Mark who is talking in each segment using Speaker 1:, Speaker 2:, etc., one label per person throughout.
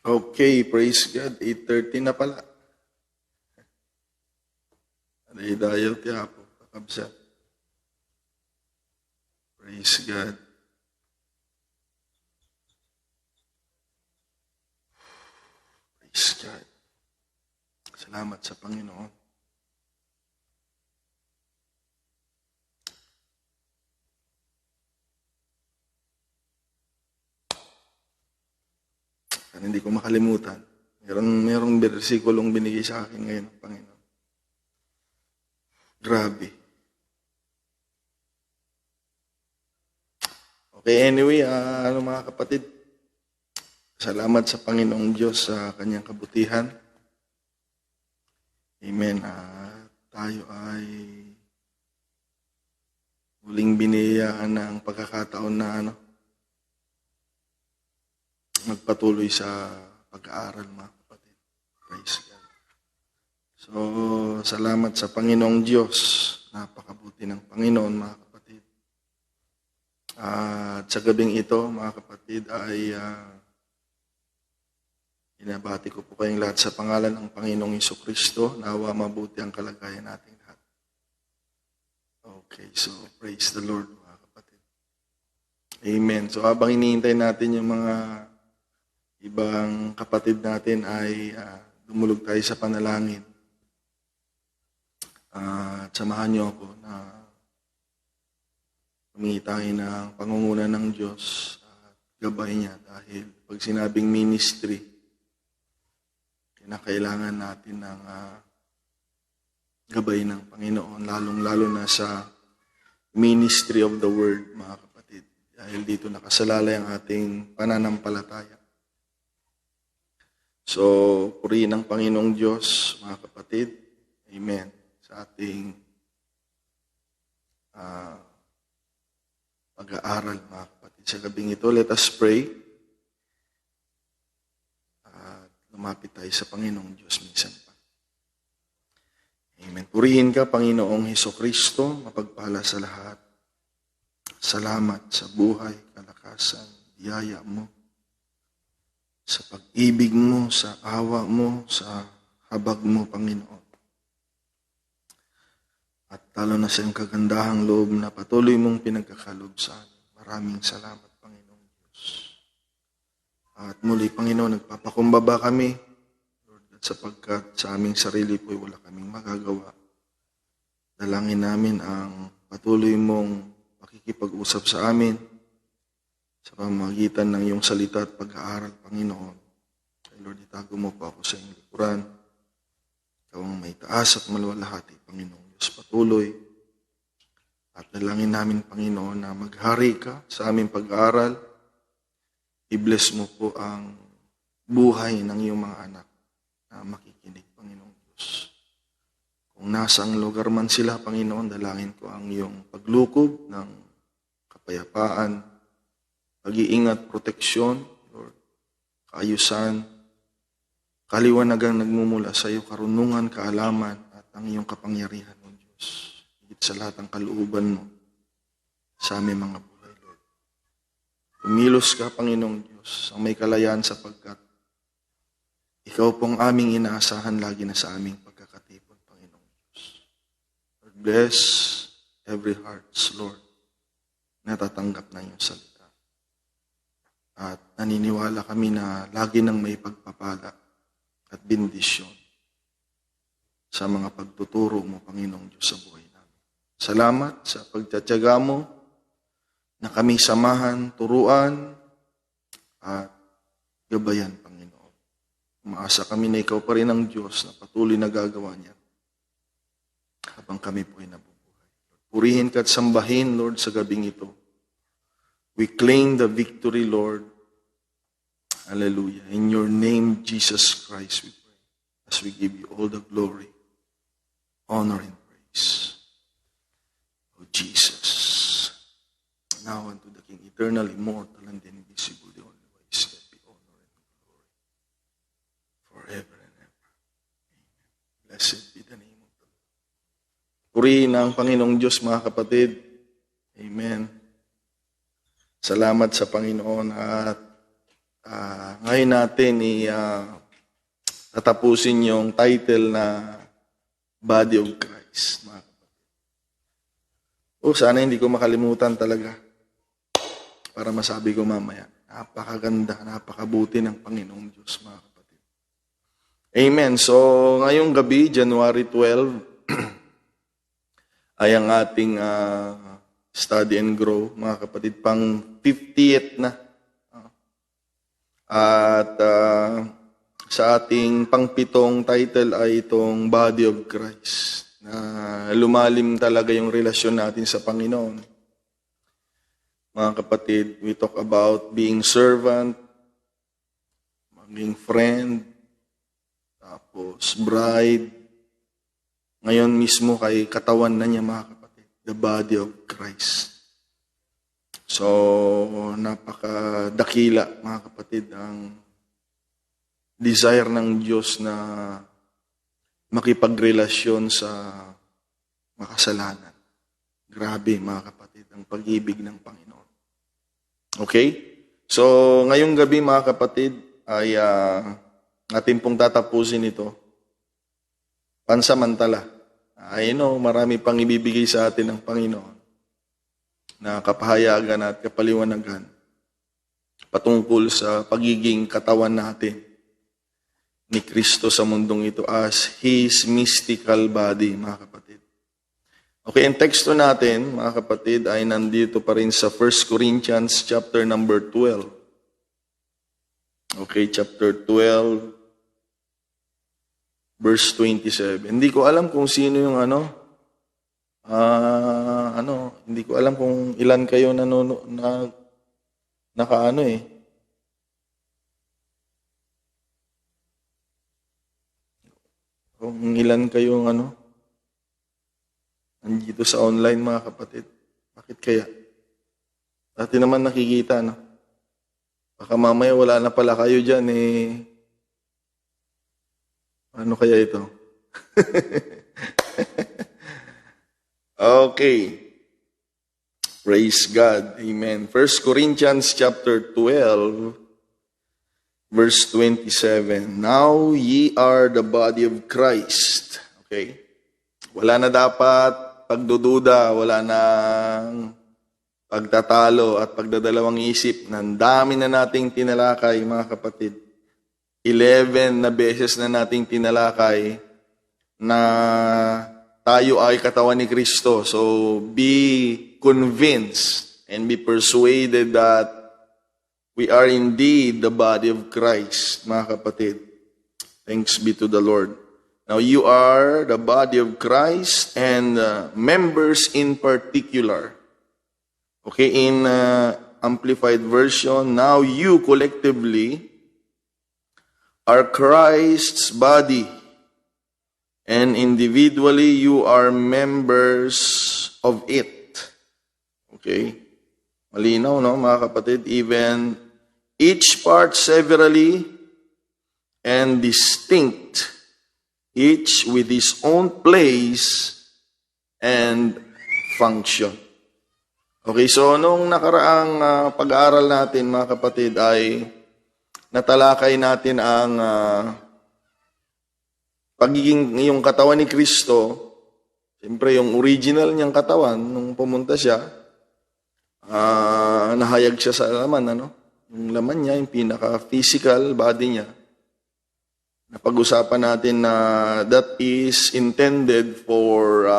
Speaker 1: Okay, praise God. 8:30 na pala. Aday dayo tiya po, kakabsat. Praise God. Praise God. Salamat sa Panginoon. Hindi ko makalimutan. Merong bersikulong binigay sa akin ngayon ng Panginoon. Grabe. Okay, anyway, mga kapatid, salamat sa Panginoong Diyos sa kanyang kabutihan. Amen. Tayo ay muling biniyayaan ng pagkakataon na magpatuloy sa pag-aaral, mga kapatid. Praise God. So, salamat sa Panginoong Diyos. Napakabuti ng Panginoon, mga kapatid. At sa gabing ito, mga kapatid, ay inabati ko po kayong lahat sa pangalan ng Panginoong Jesucristo. Nawa mabuti ang kalagayan nating lahat. Okay, so praise the Lord, mga kapatid. Amen. So habang hinihintay natin yung mga ibang kapatid natin ay dumulog tayo sa panalangin. At samahan niyo ako na humingi tayo ng pangunguna ng Diyos at gabay niya dahil pag sinabing ministry, kinakailangan natin ng gabay ng Panginoon, lalong-lalo na sa ministry of the word, mga kapatid. Dahil dito nakasalalay ang ating pananampalataya. So, purihin ang Panginoong Diyos, mga kapatid. Amen. Sa ating pag-aaral, mga kapatid. Sa gabing ito, let us pray. At lumapit tayo sa Panginoong Diyos minsan pa. Amen. Purihin ka, Panginoong Hesukristo, mapagpala sa lahat. Salamat sa buhay, kalakasan, biyaya mo. Sa pag-ibig mo, sa awa mo, sa habag mo, Panginoon. At talo na sa iyong kagandahang loob na patuloy mong pinagkakalob sa amin. Maraming salamat, Panginoon Diyos. At muli, Panginoon, nagpapakumbaba kami, Lord, at sapagkat sa aming sarili po'y wala kaming magagawa. Dalangin namin ang patuloy mong pakikipag-usap sa amin, sa pamamagitan ng iyong salita at pag-aaral, Panginoon. Kaya Lord, itago mo po ako sa iyong likuran. Ikaw ang may taas at maluwalhati, Panginoon Diyos, patuloy. At dalangin namin, Panginoon, na maghari ka sa aming pag-aaral. I-bless mo po ang buhay ng iyong mga anak na makikinig, Panginoon Diyos. Kung nasang lugar man sila, Panginoon, dalangin ko ang iyong paglukob ng kapayapaan, pag-iingat, proteksyon, Lord, kaayusan, kaliwanagang nagmumula sa iyo, karunungan, kaalaman, at ang iyong kapangyarihan, O Diyos. Higit sa lahat ang kalooban mo sa aming mga buhay, Lord. Tumilos ka, Panginoong Diyos, ang may kalayaan sapagkat ikaw pong aming inaasahan lagi na sa aming pagkakatipon, Panginoong Diyos. Lord, bless every hearts, Lord, na tatanggap na iyong salita. At naniniwala kami na lagi nang may pagpapala at bendisyon sa mga pagtuturo mo, Panginoong Diyos, sa buhay namin. Salamat sa pagtatiyaga mo na kami samahan, turuan, at gabayan, Panginoon. Umaasa kami na ikaw pa rin ang Diyos na patuloy na gagawa niya habang kami po ay nabubuhay. Purihin ka at sambahin, Lord, sa gabing ito. We claim the victory, Lord. Hallelujah. In your name, Jesus Christ, we pray. As we give you all the glory, honor, and praise. O Jesus. Now unto the King, eternal, immortal, and invisible, the only wise God, be honor and glory forever and ever. Amen. Blessed be the name of the Lord. Purihin ang Panginoong Diyos, mga kapatid. Amen. Salamat sa Panginoon at Ngayon natin tatapusin yung title na Body of Christ. Mga kapatid. Sana hindi ko makalimutan talaga para masabi ko mamaya. Napakaganda, napakabuti ng Panginoong Diyos, mga kapatid. Amen. So, ngayong gabi, January 12, ay ang ating study and grow, mga kapatid, pang 50th na. At sa ating pang-pitong title ay itong Body of Christ, na lumalim talaga yung relasyon natin sa Panginoon. Mga kapatid, we talk about being servant, maging friend, tapos bride. Ngayon mismo kay katawan na niya, mga kapatid, the body of Christ. So, napakadakila, mga kapatid, ang desire ng Diyos na makipagrelasyon sa makasalanan. Grabe, mga kapatid, ang pag-ibig ng Panginoon. Okay? So, ngayong gabi, mga kapatid, ay atin pong tatapusin ito. Pansamantala. I know, marami pang ibibigay sa atin ng Panginoon na kapahayagan at kapaliwanagan patungkol sa pagiging katawan natin ni Kristo sa mundong ito as His mystical body, mga kapatid. Okay, ang teksto natin, mga kapatid, ay nandito pa rin sa 1 Corinthians chapter number 12. Okay, chapter 12, verse 27. Hindi ko alam kung sino yung hindi ko alam kung ilan kayo nakaano eh. Kung ilan kayong nandito sa online, mga kapatid. Bakit kaya? Dati naman nakikita, no? Baka mamaya wala na pala kayo dyan, eh. Ano kaya ito? Okay. Praise God. Amen. 1 Corinthians chapter 12, verse 27. Now ye are the body of Christ. Okay? Wala na dapat pagdududa, wala nang pagtatalo at pagdadalawang isip. Ang dami na nating tinalakay, mga kapatid. 11 na beses na nating tinalakay na tayo ay katawan ni Kristo. So, be convinced and be persuaded that we are indeed the body of Christ, mga kapatid. Thanks be to the Lord. Now, you are the body of Christ and members in particular. Okay, in Amplified Version, now you collectively are Christ's body, and individually you are members of it. Okay? Malinaw, no, mga kapatid? Even each part severally and distinct, each with its own place and function. Okay, so nung nakaraang pag-aaral natin, mga kapatid, ay natalakay natin ang pagiging yung katawan ni Kristo. Siyempre, yung original niyang katawan, nung pumunta siya, nahayag siya sa laman, yung laman niya, yung pinaka-physical body niya. Napag-usapan natin na that is intended for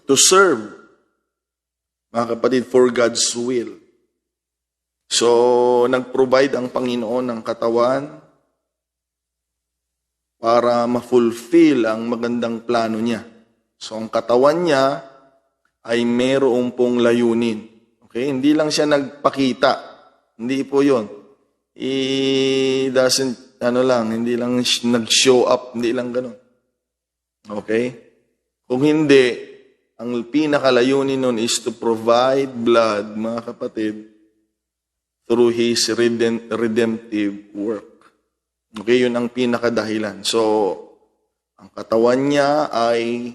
Speaker 1: to serve, mga kapatid, for God's will. So, nag-provide ang Panginoon ng katawan para ma-fulfill ang magandang plano niya. So, ang katawan niya ay mayroong pong layunin. Okay? Hindi lang siya nagpakita. Hindi po yun. Hindi lang nag-show up. Hindi lang ganun. Okay? Kung hindi, ang pinakalayunin nun is to provide blood, mga kapatid, through His redemptive work. Okay, yun ang pinakadahilan. So, ang katawan niya ay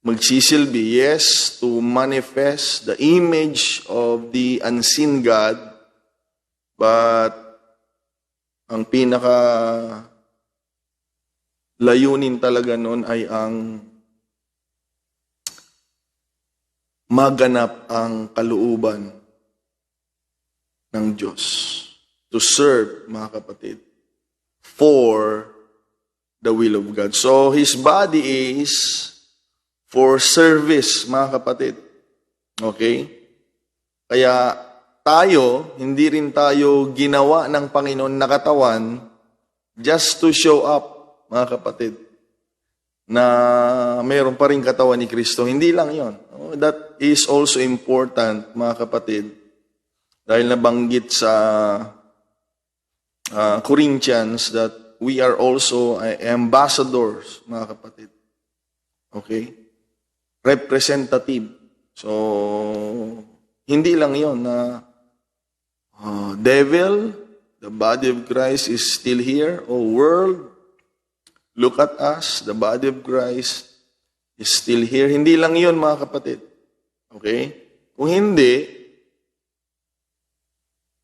Speaker 1: magsisilbi, yes, to manifest the image of the unseen God, But ang pinaka layunin talaga noon ay ang maganap ang kalooban ng Diyos. To serve, mga kapatid, for the will of God. So, His body is for service, mga kapatid. Okay? Kaya tayo, hindi rin tayo ginawa ng Panginoon na katawan just to show up, mga kapatid, na mayroon pa rin katawan ni Kristo. Hindi lang yon. That is also important, mga kapatid, dahil nabanggit sa Corinthians that we are also ambassadors, mga kapatid. Okay? Representative. So, hindi lang yon na devil, the body of Christ is still here. Oh world, look at us, the body of Christ is still here. Hindi lang yon, mga kapatid. Okay? Kung hindi,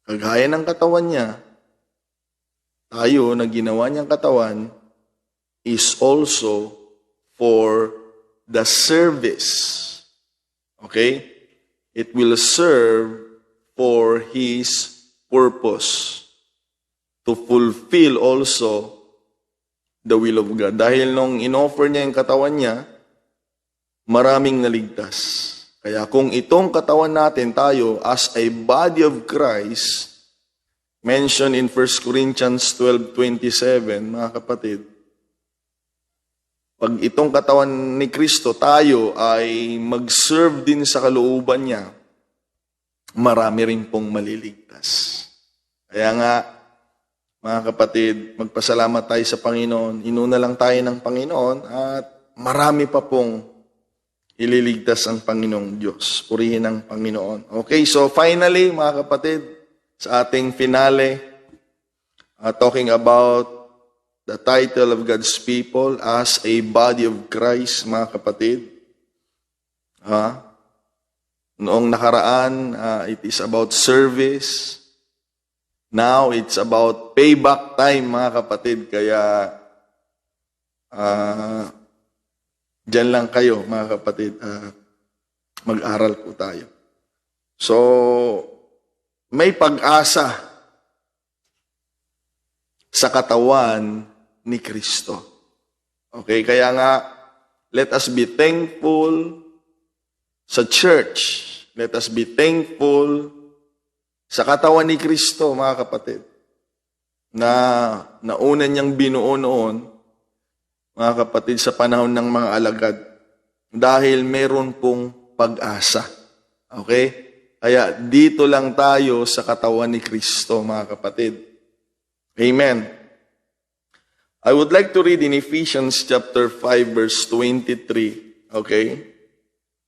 Speaker 1: kagaya ng katawan niya, tayo na ginawa niyang katawan is also for the service. Okay? It will serve for His purpose to fulfill also the will of God. Dahil nung in-offer niya yung katawan niya, maraming naligtas. Kaya kung itong katawan natin, tayo as a body of Christ, mentioned in 1 Corinthians 12:27, mga kapatid, pag itong katawan ni Kristo, tayo ay mag-serve din sa kalooban niya, marami rin pong maliligtas. Kaya nga, mga kapatid, magpasalamat tayo sa Panginoon. Inuna lang tayo ng Panginoon at marami pa pong ililigtas ang Panginoong Diyos. Purihin ang Panginoon. Okay, so finally, mga kapatid, sa ating finale, talking about the title of God's people as a body of Christ, mga kapatid. Noong nakaraan, it is about service. Now, it's about payback time, mga kapatid. Kaya, dyan lang kayo, mga kapatid. Mag-aral po tayo. So, may pag-asa sa katawan ni Kristo. Okay, kaya nga, let us be thankful sa church. Let us be thankful sa katawan ni Kristo, mga kapatid, na nauna niyang binuo noon, mga kapatid, sa panahon ng mga alagad. Dahil meron pong pag-asa. Okay? Kaya dito lang tayo sa katawan ni Kristo, mga kapatid. Amen. I would like to read in Ephesians chapter 5 verse 23. Okay?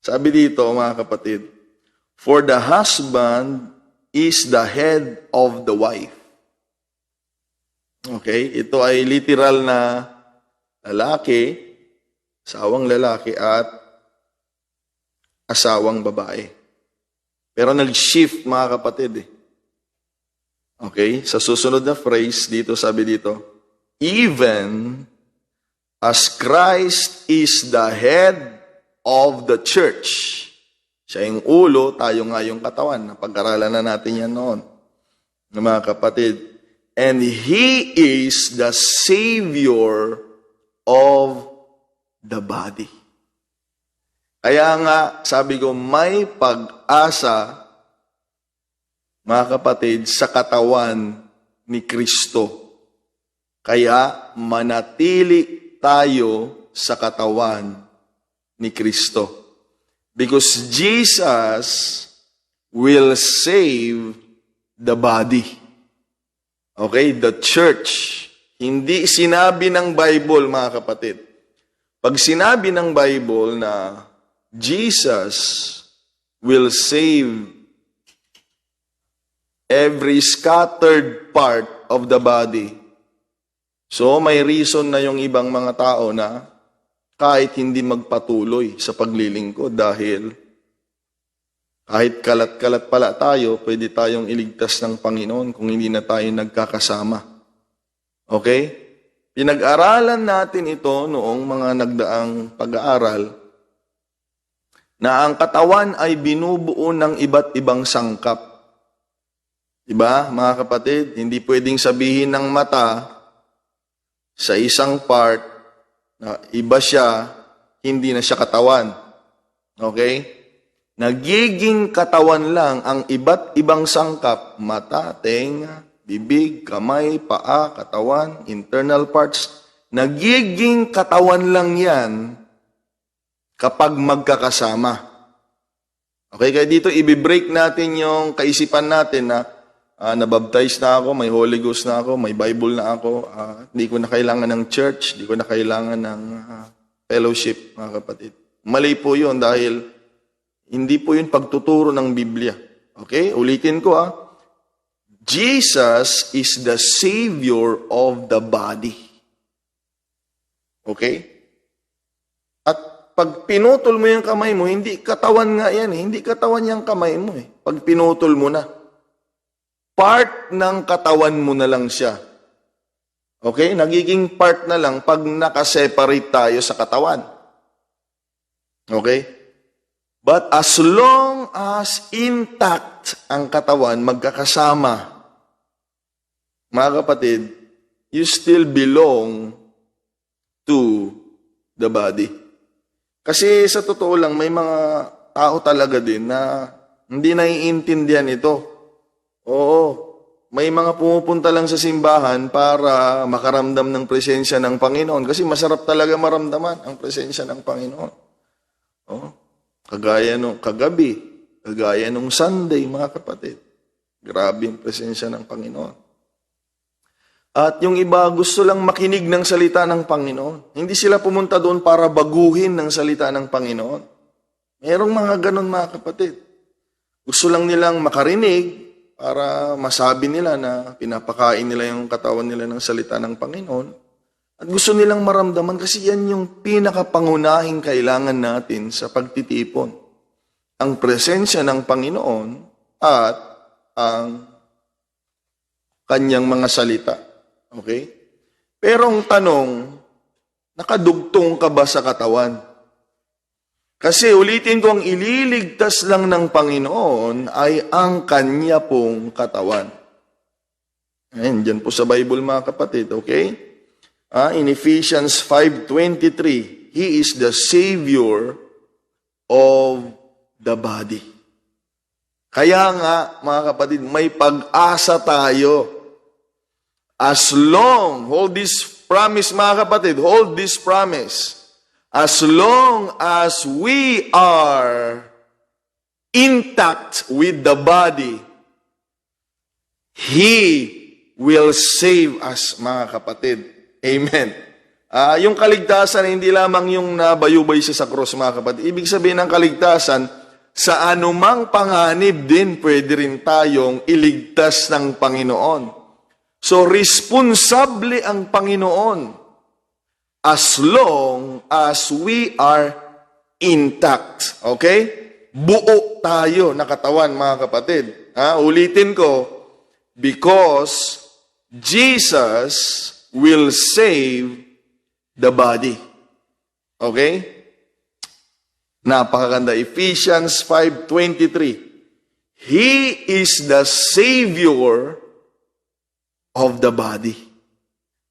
Speaker 1: Sabi dito, mga kapatid, for the husband is the head of the wife. Okay? Ito ay literal na lalaki, asawang lalaki at asawang babae. Pero nag-shift, mga kapatid. Okay? Sa susunod na phrase, dito sabi dito, even as Christ is the head of the church. Siya yung ulo, tayo nga yung katawan. Napag-aralan na natin yan noon, mga kapatid. And He is the Savior of the body. Kaya nga, sabi ko, may pag-asa, mga kapatid, sa katawan ni Kristo. Kaya manatili tayo sa katawan ni Kristo. Because Jesus will save the body. Okay? The church. Hindi sinabi ng Bible, mga kapatid. Pag sinabi ng Bible na Jesus will save every scattered part of the body. So, may reason na yung ibang mga tao na kahit hindi magpatuloy sa paglilingkod dahil Kahit kalat-kalat pala tayo, pwede tayong iligtas ng Panginoon kung hindi na tayo nagkakasama. Okay? Pinag-aralan natin ito noong mga nagdaang pag-aaral na ang katawan ay binubuo ng iba't ibang sangkap. Diba, mga kapatid? Hindi pwedeng sabihin ng mata sa isang part na iba siya, hindi na siya katawan. Okay? Nagiging katawan lang ang iba't ibang sangkap, mata, tenga, bibig, kamay, paa, katawan, internal parts. Nagiging katawan lang yan kapag magkakasama. Okay, kaya dito i-break natin yung kaisipan natin na nabaptize na ako, may Holy Ghost na ako, may Bible na ako, hindi ko na kailangan ng church, hindi ko na kailangan ng fellowship, mga kapatid. Mali po yun dahil hindi po yun pagtuturo ng Biblia. Okay? Ulitin ko Jesus is the Savior of the body. Okay? At pag pinutol mo yung kamay mo, hindi katawan nga yan eh. Hindi katawan yung kamay mo eh. Pag pinutol mo na. Part ng katawan mo na lang siya. Okay? Nagiging part na lang pag nakaseparate tayo sa katawan. Okay? But as long as intact ang katawan, magkakasama, mga kapatid, you still belong to the body. Kasi sa totoo lang, may mga tao talaga din na hindi naiintindihan ito. Oo, may mga pumupunta lang sa simbahan para makaramdam ng presensya ng Panginoon. Kasi masarap talaga maramdaman ang presensya ng Panginoon. Oo. Kagaya nung kagabi, kagaya nung Sunday, mga kapatid. Grabe ang presensya ng Panginoon. At yung iba, gusto lang makinig ng salita ng Panginoon. Hindi sila pumunta doon para baguhin ng salita ng Panginoon. Merong mga ganon, mga kapatid. Gusto lang nilang makarinig para masabi nila na pinapakain nila yung katawan nila ng salita ng Panginoon. At gusto nilang maramdaman kasi yan yung pinakapangunahing kailangan natin sa pagtitipon. Ang presensya ng Panginoon at ang kanyang mga salita. Okay? Pero ang tanong, nakadugtong ka ba sa katawan? Kasi ulitin ko, ang ililigtas lang ng Panginoon ay ang kanya pong katawan. Ayan, dyan po sa Bible, mga kapatid. Okay? In Ephesians 5:23, He is the Savior of the body. Kaya nga, mga kapatid, may pag-asa tayo. As long, hold this promise, mga kapatid, hold this promise. As long as we are intact with the body, He will save us, mga kapatid. Amen. Yung kaligtasan, hindi lamang yung nabayubay siya sa krus, mga kapatid. Ibig sabihin ng kaligtasan, sa anumang panganib din, pwede rin tayong iligtas ng Panginoon. So, responsable ang Panginoon as long as we are intact. Okay? Buo tayo na katawan, mga kapatid. Ulitin ko, because Jesus will save the body. Okay? Napakaganda. Ephesians 5:23. He is the Savior of the body.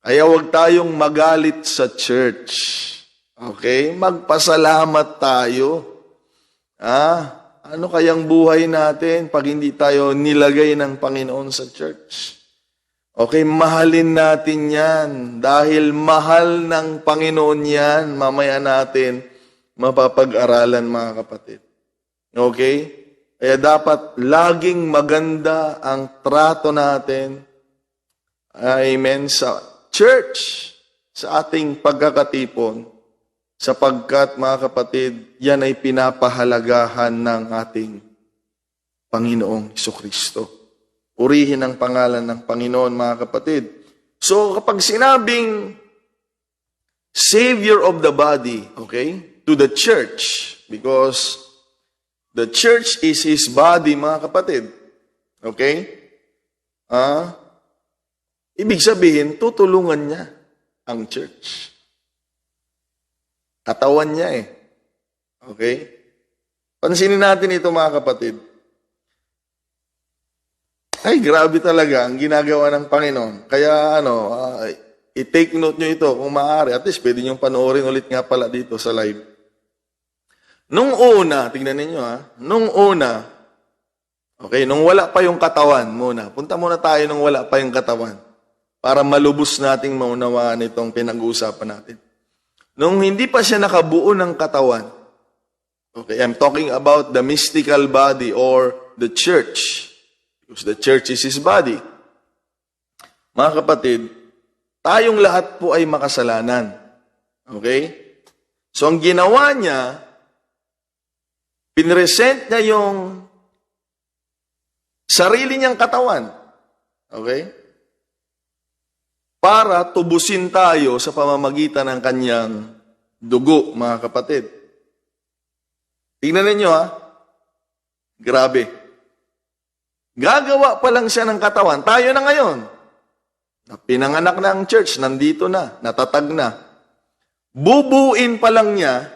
Speaker 1: Kaya huwag tayong magalit sa church. Okay? Magpasalamat tayo. Ano kayang buhay natin pag hindi tayo nilagay ng Panginoon sa church? Okay, mahalin natin yan. Dahil mahal ng Panginoon yan, mamaya natin mapapag-aralan, mga kapatid. Okay? Kaya dapat laging maganda ang trato natin. Amen. Sa church, sa ating pagkakatipon, sapagkat, mga kapatid, yan ay pinapahalagahan ng ating Panginoong Jesucristo. Purihin ang pangalan ng Panginoon, mga kapatid. So, kapag sinabing Savior of the body, okay, to the church, because The church is His body, mga kapatid. Okay? Ibig sabihin, tutulungan niya ang church. Katawan niya eh. Okay? Pansinin natin ito, mga kapatid. Ay, grabe talaga ang ginagawa ng Panginoon. Kaya i-take note nyo ito kung maaari. At least pwede nyo panoorin ulit nga pala dito sa live. Nung una, tingnan ninyo nung una, okay, nung wala pa yung katawan muna. Punta muna tayo nung wala pa yung katawan para malubos nating maunawaan itong pinag-uusapan natin. Nung hindi pa siya nakabuo ng katawan, okay, I'm talking about the mystical body or the church. Because the church is His body. Mga kapatid, tayong lahat po ay makasalanan. Okay? So ang ginawa niya, pinresent niya yung sarili niyang katawan. Okay? Para tubusin tayo sa pamamagitan ng kanyang dugo, mga kapatid. Tingnan ninyo Grabe. Gagawa pa lang siya ng katawan. Tayo na ngayon. Pinanganak na ang church, nandito na, natatag na. Bubuin pa lang niya,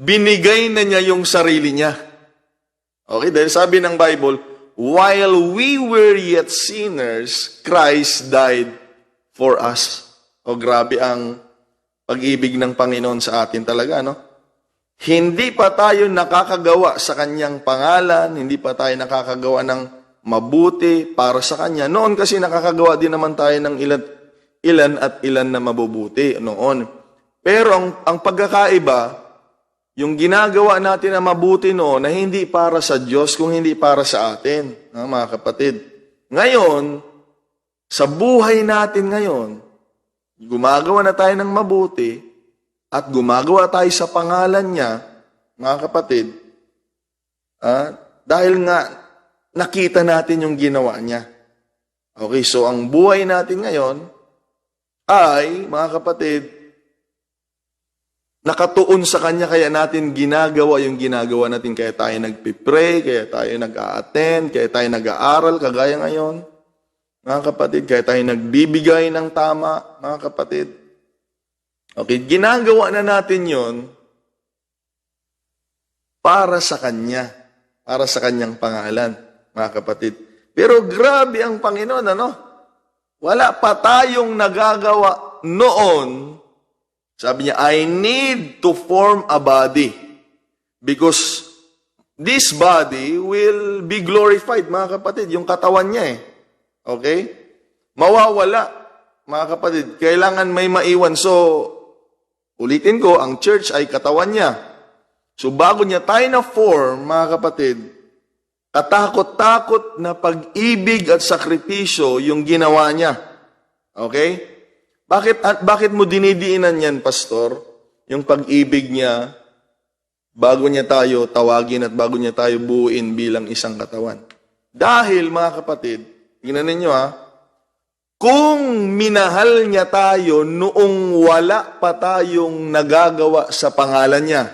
Speaker 1: binigay na niya yung sarili niya. Okay, dahil sabi ng Bible, while we were yet sinners, Christ died for us. Grabe ang pag-ibig ng Panginoon sa atin talaga, Hindi pa tayo nakakagawa sa Kanyang pangalan, hindi pa tayo nakakagawa ng mabuti para sa Kanya. Noon kasi nakakagawa din naman tayo ng ilan at ilan na mabubuti noon. Pero ang pagkakaiba, yung ginagawa natin na mabuti noon na hindi para sa Diyos, kung hindi para sa atin, mga kapatid. Ngayon, sa buhay natin ngayon, gumagawa na tayo ng mabuti at gumagawa tayo sa pangalan niya, mga kapatid, dahil nga nakita natin yung ginawa niya. Okay, so ang buhay natin ngayon ay, mga kapatid, nakatuon sa Kanya, kaya natin ginagawa yung ginagawa natin. Kaya tayo nagpipray, kaya tayo nag-a-attend, kaya tayo nag-aaral, kagaya ngayon. Mga kapatid, kaya tayo nagbibigay ng tama, mga kapatid. Okay, ginagawa na natin yon para sa Kanya, para sa Kanyang pangalan, mga kapatid. Pero grabe ang Panginoon, Wala pa tayong nagagawa noon. Sabi niya, I need to form a body because this body will be glorified, mga kapatid. Yung katawan niya Okay? Mawawala, mga kapatid. Kailangan may maiwan. So, ulitin ko, ang church ay katawan niya. So, bago niya tayo na form, mga kapatid, katakot-takot na pag-ibig at sakripisyo yung ginawa niya. Okay? Bakit mo dinidiinan yan, Pastor? Yung pag-ibig niya, bago niya tayo tawagin at bago niya tayo buuin bilang isang katawan. Dahil, mga kapatid, tingnan ninyo kung minahal niya tayo noong wala pa tayong nagagawa sa pangalan niya,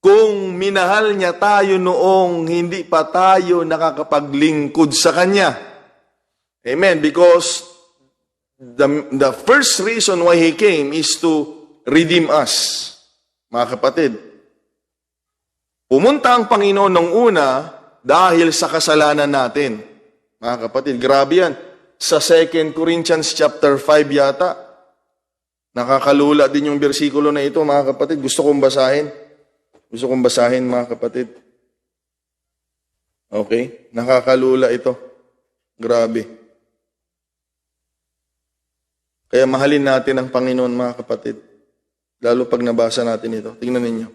Speaker 1: kung minahal niya tayo noong hindi pa tayo nakakapaglingkod sa Kanya. Amen. Because the first reason why He came is to redeem us. Mga kapatid, pumunta ang Panginoon nung una dahil sa kasalanan natin. Mga kapatid, grabe yan. Sa 2 Corinthians chapter 5 yata, nakakalula din yung bersikulo na ito, mga kapatid. Gusto kong basahin, mga kapatid. Okay? Nakakalula ito. Grabe. Kaya mahalin natin ang Panginoon, mga kapatid. Lalo pag nabasa natin ito. Tingnan ninyo.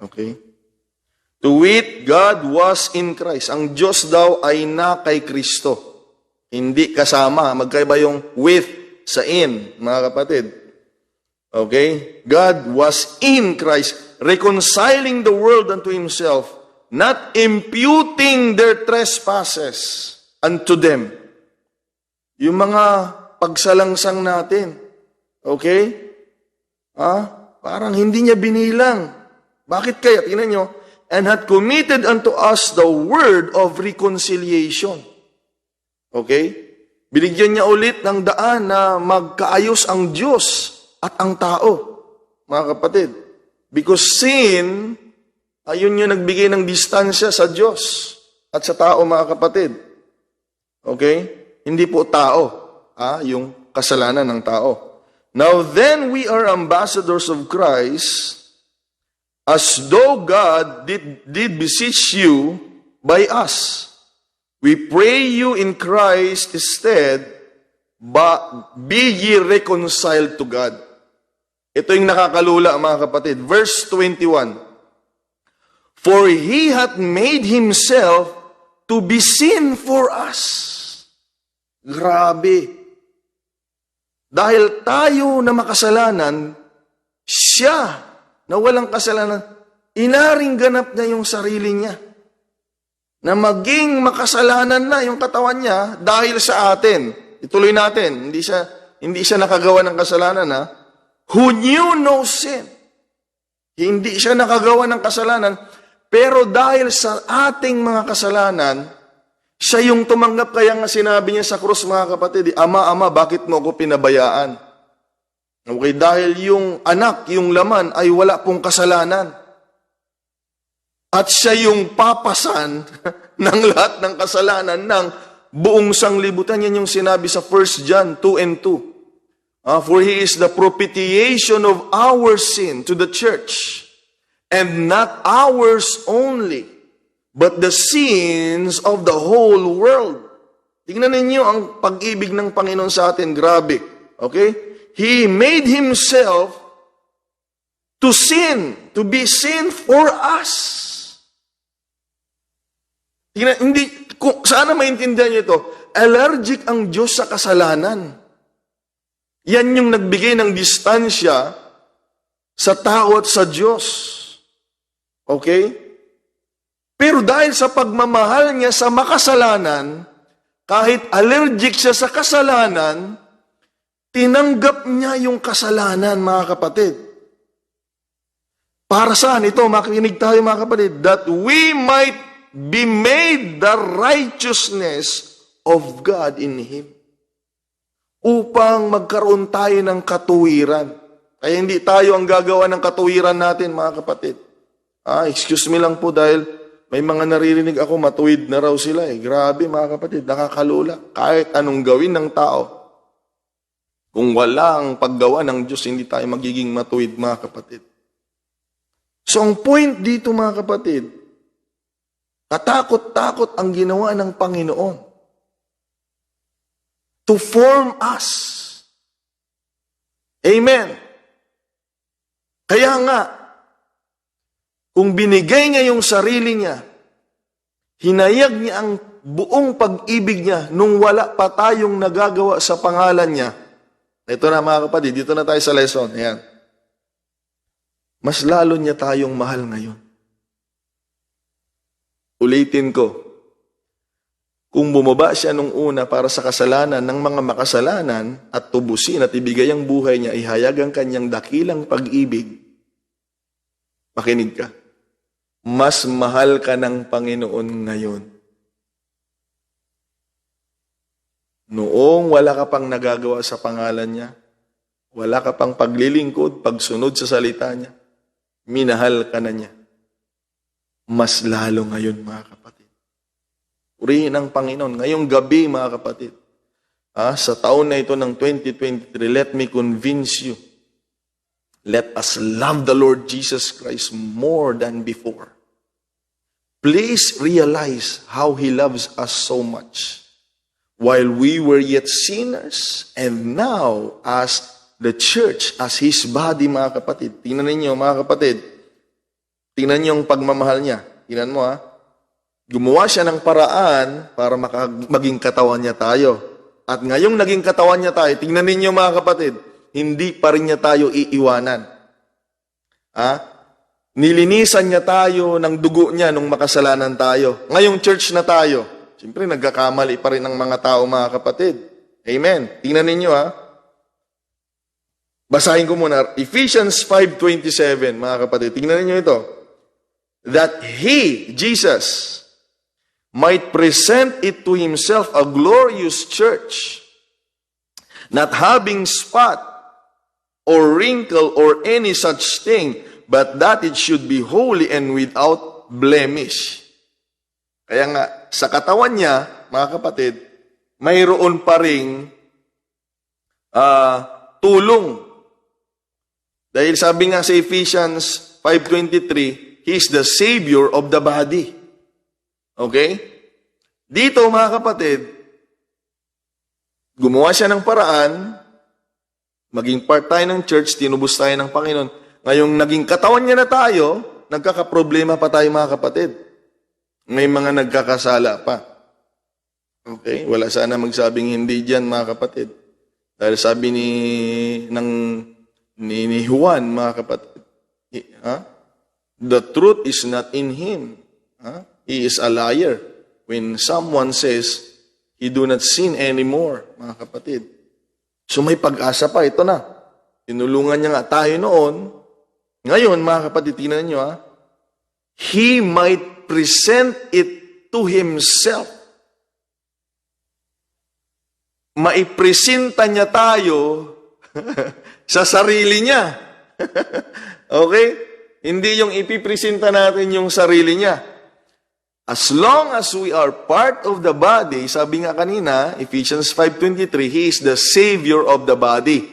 Speaker 1: Okay? To wit, God was in Christ. Ang Diyos daw ay na kay Kristo. Hindi kasama. Magkaiba yung with sa in, mga kapatid. Okay? God was in Christ, reconciling the world unto Himself, not imputing their trespasses unto them. Yung mga pagsalangsang natin. Okay? Parang hindi niya binilang. Bakit kaya? Tingnan nyo. And hath committed unto us the word of reconciliation. Okay? Binigyan niya ulit ng daan na magkaayos ang Diyos at ang tao, mga kapatid. Because sin, ayun yung nagbigay ng distansya sa Diyos at sa tao, mga kapatid. Okay? Hindi po tao, yung kasalanan ng tao. Now then, we are ambassadors of Christ, as though God did beseech you by us. We pray you in Christ instead, but be ye reconciled to God. Ito yung nakakalula, mga kapatid. Verse 21. For He hath made Himself to be sin for us. Grabe. Dahil tayo na makasalanan, siya na walang kasalanan, inaring ganap niya yung sarili niya. Na maging makasalanan na yung katawan niya dahil sa atin. Ituloy natin. Hindi siya nakagawa ng kasalanan, Who knew no sin. Hindi siya nakagawa ng kasalanan, pero dahil sa ating mga kasalanan, siya yung tumanggap. Kaya nga sinabi niya sa krus, mga kapatid, Ama, Ama, bakit mo ako pinabayaan? Okay, dahil yung anak, yung laman, ay wala pong kasalanan. At siya yung papasan ng lahat ng kasalanan ng buong sanglibutan. Yan yung sinabi sa 1 John 2:2. For He is the propitiation of our sin to the church, and not ours only, but the sins of the whole world. Tingnan ninyo ang pag-ibig ng Panginoon sa atin. Grabe. Okay? He made Himself to sin, to be sin for us. Tingnan, sana maintindihan niyo ito. Allergic ang Diyos sa kasalanan. Yan yung nagbigay ng distansya sa tao at sa Diyos. Okay? Pero dahil sa pagmamahal niya sa makasalanan, kahit allergic siya sa kasalanan, tinanggap niya yung kasalanan, mga kapatid. Para saan ito? Makinig tayo, mga kapatid. That we might be made the righteousness of God in Him. Upang magkaroon tayo ng katuwiran. Kaya hindi tayo ang gagawa ng katuwiran natin, mga kapatid. Excuse me lang po dahil may mga naririnig ako, matuwid na raw sila. Grabe, mga kapatid, nakakalula. Kahit anong gawin ng tao. Kung wala ang paggawa ng Diyos, hindi tayo magiging matuwid, mga kapatid. So, ang point dito, mga kapatid, katakot-takot ang ginawa ng Panginoon to form us. Amen. Kaya nga, kung binigay niya yung sarili niya, hinayag niya ang buong pag-ibig niya nung wala pa tayong nagagawa sa pangalan niya. Ito na, mga kapatid, dito na tayo sa lesson. Ayan. Mas lalo niya tayong mahal ngayon. Ulitin ko. Kung bumaba siya nung una para sa kasalanan ng mga makasalanan at tubusin at ibigay ang buhay niya, ihayag ang kanyang dakilang pag-ibig, makinig ka, mas mahal ka ng Panginoon ngayon. Noong wala ka pang nagagawa sa pangalan niya, wala ka pang paglilingkod, pagsunod sa salita niya, minahal ka na niya. Mas lalo ngayon, mga kapatid. Purihin ang Panginoon. Ngayong gabi, mga kapatid, sa taon na ito ng 2023, let me convince you, let us love the Lord Jesus Christ more than before. Please realize how He loves us so much. While we were yet sinners, and now as the church, as His body, mga kapatid. Tingnan ninyo, mga kapatid. Tingnan niyo ang pagmamahal niya. Tingnan mo, Gumawa siya ng paraan para maging katawan niya tayo. At ngayong naging katawan niya tayo, tingnan ninyo, mga kapatid, hindi pa rin niya tayo iiwanan. Nilinisan niya tayo ng dugo niya nung makasalanan tayo. Ngayong church na tayo. Siyempre, nagkakamali pa rin ng mga tao, mga kapatid. Amen. Tingnan ninyo, Basahin ko muna. Ephesians 5:27, mga kapatid. Tingnan ninyo ito. that He, Jesus, might present it to Himself a glorious church, not having spot or wrinkle or any such thing, but that it should be holy and without blemish. Kaya nga, sa katawan niya, mga kapatid, mayroon pa ring tulong. Dahil sabi nga sa Ephesians 5:23, He is the Savior of the body. Okay? Dito, mga kapatid, gumawa siya ng paraan, maging part tayo ng church, tinubos tayo ng Panginoon. Ngayong naging katawan niya na tayo, nagkakaproblema pa tayo, mga kapatid. May mga nagkakasala pa. Okay? Wala sana magsabing hindi dyan, mga kapatid. Dahil sabi ni Juan, mga kapatid, the truth is not in him. He is a liar. When someone says, he do not sin anymore, mga kapatid. So may pag-asa pa, ito na. Tinulungan niya nga tayo noon. Ngayon, mga kapatid, tingnan niyo, He might present it to Himself. Maipresenta niya tayo sa sarili niya. Okay? Hindi yung ipipresenta natin yung sarili niya. As long as we are part of the body, sabi nga kanina, Ephesians 5:23, He is the Savior of the body.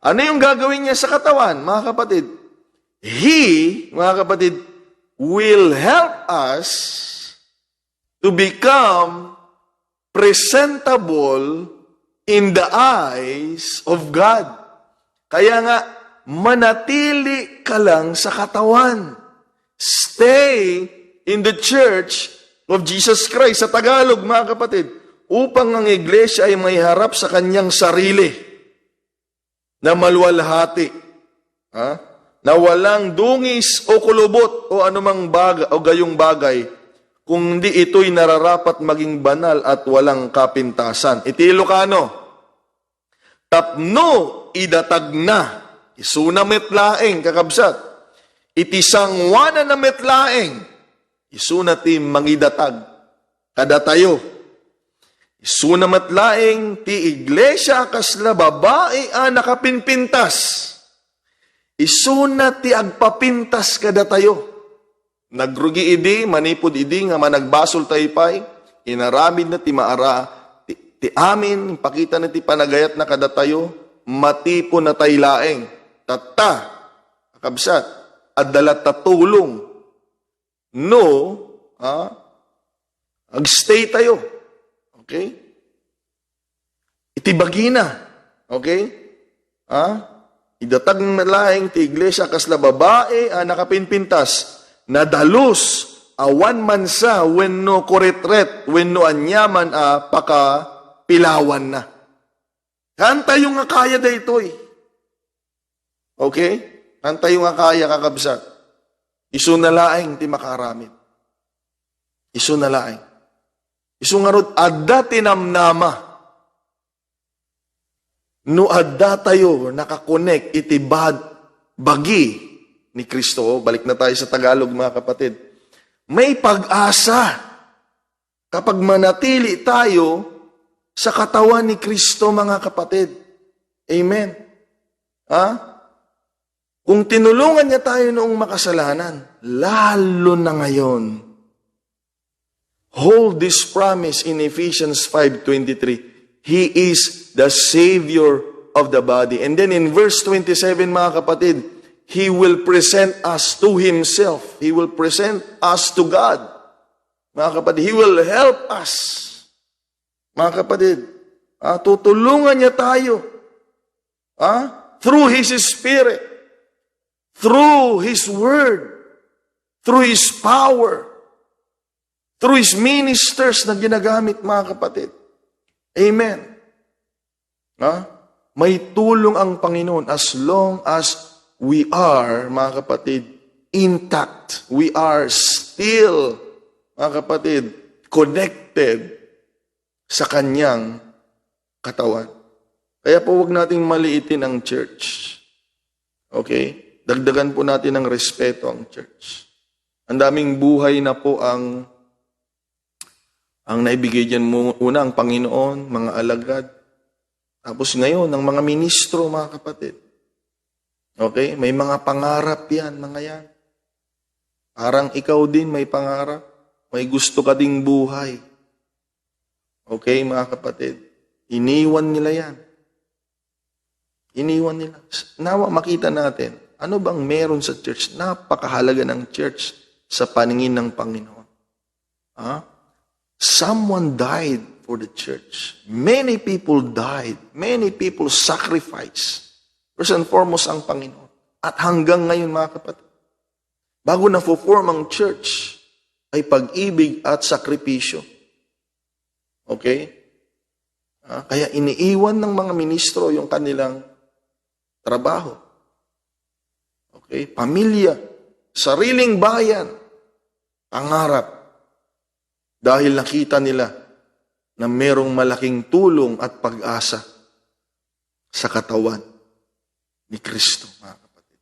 Speaker 1: Ano yung gagawin niya sa katawan, mga kapatid? He, mga kapatid, will help us to become presentable in the eyes of God. Kaya nga, manatili ka lang sa katawan. Stay in the church of Jesus Christ. Sa Tagalog, mga kapatid, upang ang iglesia ay may harap sa kanyang sarili na maluwalhati. Na walang dungis o kulubot o anumang bagay o gayong bagay, kundi ito'y nararapat maging banal at walang kapintasan. Iti Ilocano, tapno idatag na, isuna metlaeng kakabsat, iti sangwana na metlaeng, isuna ti mangidatag, kadatayo. Isuna metlaeng ti iglesia kasla babae a nakapinpintas. Isuna ti agpapintas kadatayo. Nagrugi idi, manipod idi, nga managbasol taypay, inaramid na ti maara, ti amin, pakita na ti panagayat na kadatayo, matipo na taylaeng, tata, akabsat, adalat tatulong, no, agstay tayo, okay? Itibagina, okay? Idatag ng malaing ti iglesia kasla babae nakapinpintas, na dalus awan man sa wenno koretret, wenno anyaman paka pilawan na. Kanta yung akaya da ito'y. Okay? Kanta yung akaya kakabsat. Isu na laing ti makaramid. Isu na laing. Isu nga rod, adda tinamnama. No adda tayo nakakonek iti bagi ni Kristo. Balik na tayo sa Tagalog, mga kapatid. May pag-asa kapag manatili tayo sa katawan ni Kristo, mga kapatid. Amen. Kung tinulungan niya tayo noong makasalanan, lalo na ngayon. Hold this promise in Ephesians 5:23. He is the Savior of the body. And then in verse 27, mga kapatid, He will present us to Himself. He will present us to God. Mga kapatid, He will help us. Mga kapatid, tutulungan niya tayo. Through His Spirit. Through His Word. Through His power. Through His ministers na ginagamit, mga kapatid. Amen. May tulong ang Panginoon as long as we are, mga kapatid, intact. We are still, mga kapatid, connected sa Kanyang katawan. Kaya po huwag nating maliitin ang church. Okay? Dagdagan po natin ng respeto ang church. Ang daming buhay na po ang naibigay dyan mo, una ang Panginoon, mga alagad. Tapos ngayon, ang mga ministro, mga kapatid. Okay? May mga pangarap yan, mga yan. Parang ikaw din may pangarap. May gusto ka ding buhay. Okay, mga kapatid? Iniwan nila yan. Iniwan nila. Nawa makita natin, ano bang meron sa church? Napakahalaga ng church sa paningin ng Panginoon. Ha? Someone died for the church. Many people died. Many people sacrificed. First and foremost ang Panginoon. At hanggang ngayon, mga kapatid, bago na-form ang church, ay pag-ibig at sakripisyo. Okay? Kaya iniiwan ng mga ministro yung kanilang trabaho. Okay? Pamilya, sariling bayan, pangarap. Dahil nakita nila na merong malaking tulong at pag-asa sa katawan ni Kristo, mga kapatid.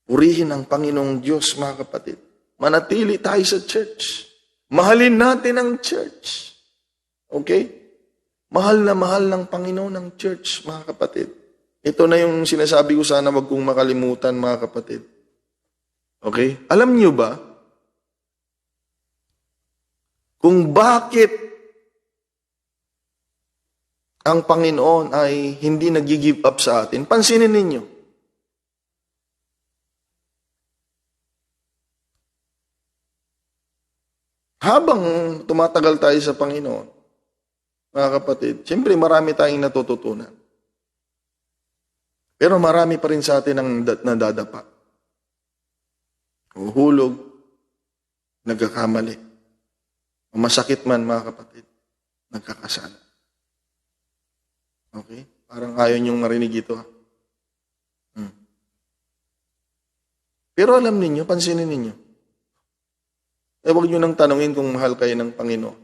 Speaker 1: Purihin ang Panginoong Diyos, mga kapatid. Manatili tayo sa church. Mahalin natin ang church. Okay? Mahal na mahal ng Panginoon ang church, mga kapatid. Ito na yung sinasabi ko, sana wag kong makalimutan, mga kapatid. Okay? Alam niyo ba kung bakit ang Panginoon ay hindi nag-give up sa atin? Pansinin ninyo. Habang tumatagal tayo sa Panginoon, mga kapatid, siyempre marami tayong natututunan. Pero marami pa rin sa atin ang nadadapa. Uhulog, nagkakamali. Masakit man, mga kapatid, nagkakasala. Okay? Parang ayaw niyong marinig ito. Pero alam ninyo, pansinin ninyo, huwag nyo nang tanungin kung mahal kayo ng Panginoon.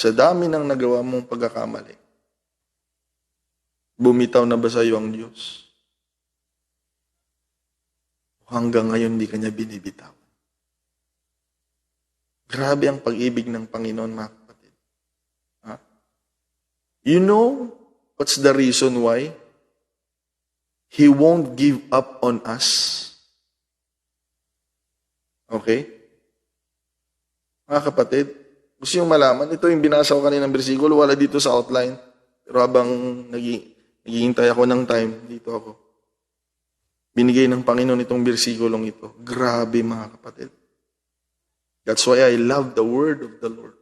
Speaker 1: Sa dami ng nagawa mong pagkakamali, bumitaw na ba sa iyo ang Diyos? Hanggang ngayon, di ka niya binibitaw. Grabe ang pag-ibig ng Panginoon, mga kapatid. You know what's the reason why He won't give up on us? Okay? Mga kapatid, gusto yung malaman, ito yung binasa ko kaninang bersikulo, wala dito sa outline. Pero habang naghihintay ako ng time, dito ako. Binigay ng Panginoon itong bersikulong ito. Grabe, mga kapatid. That's why I love the word of the Lord.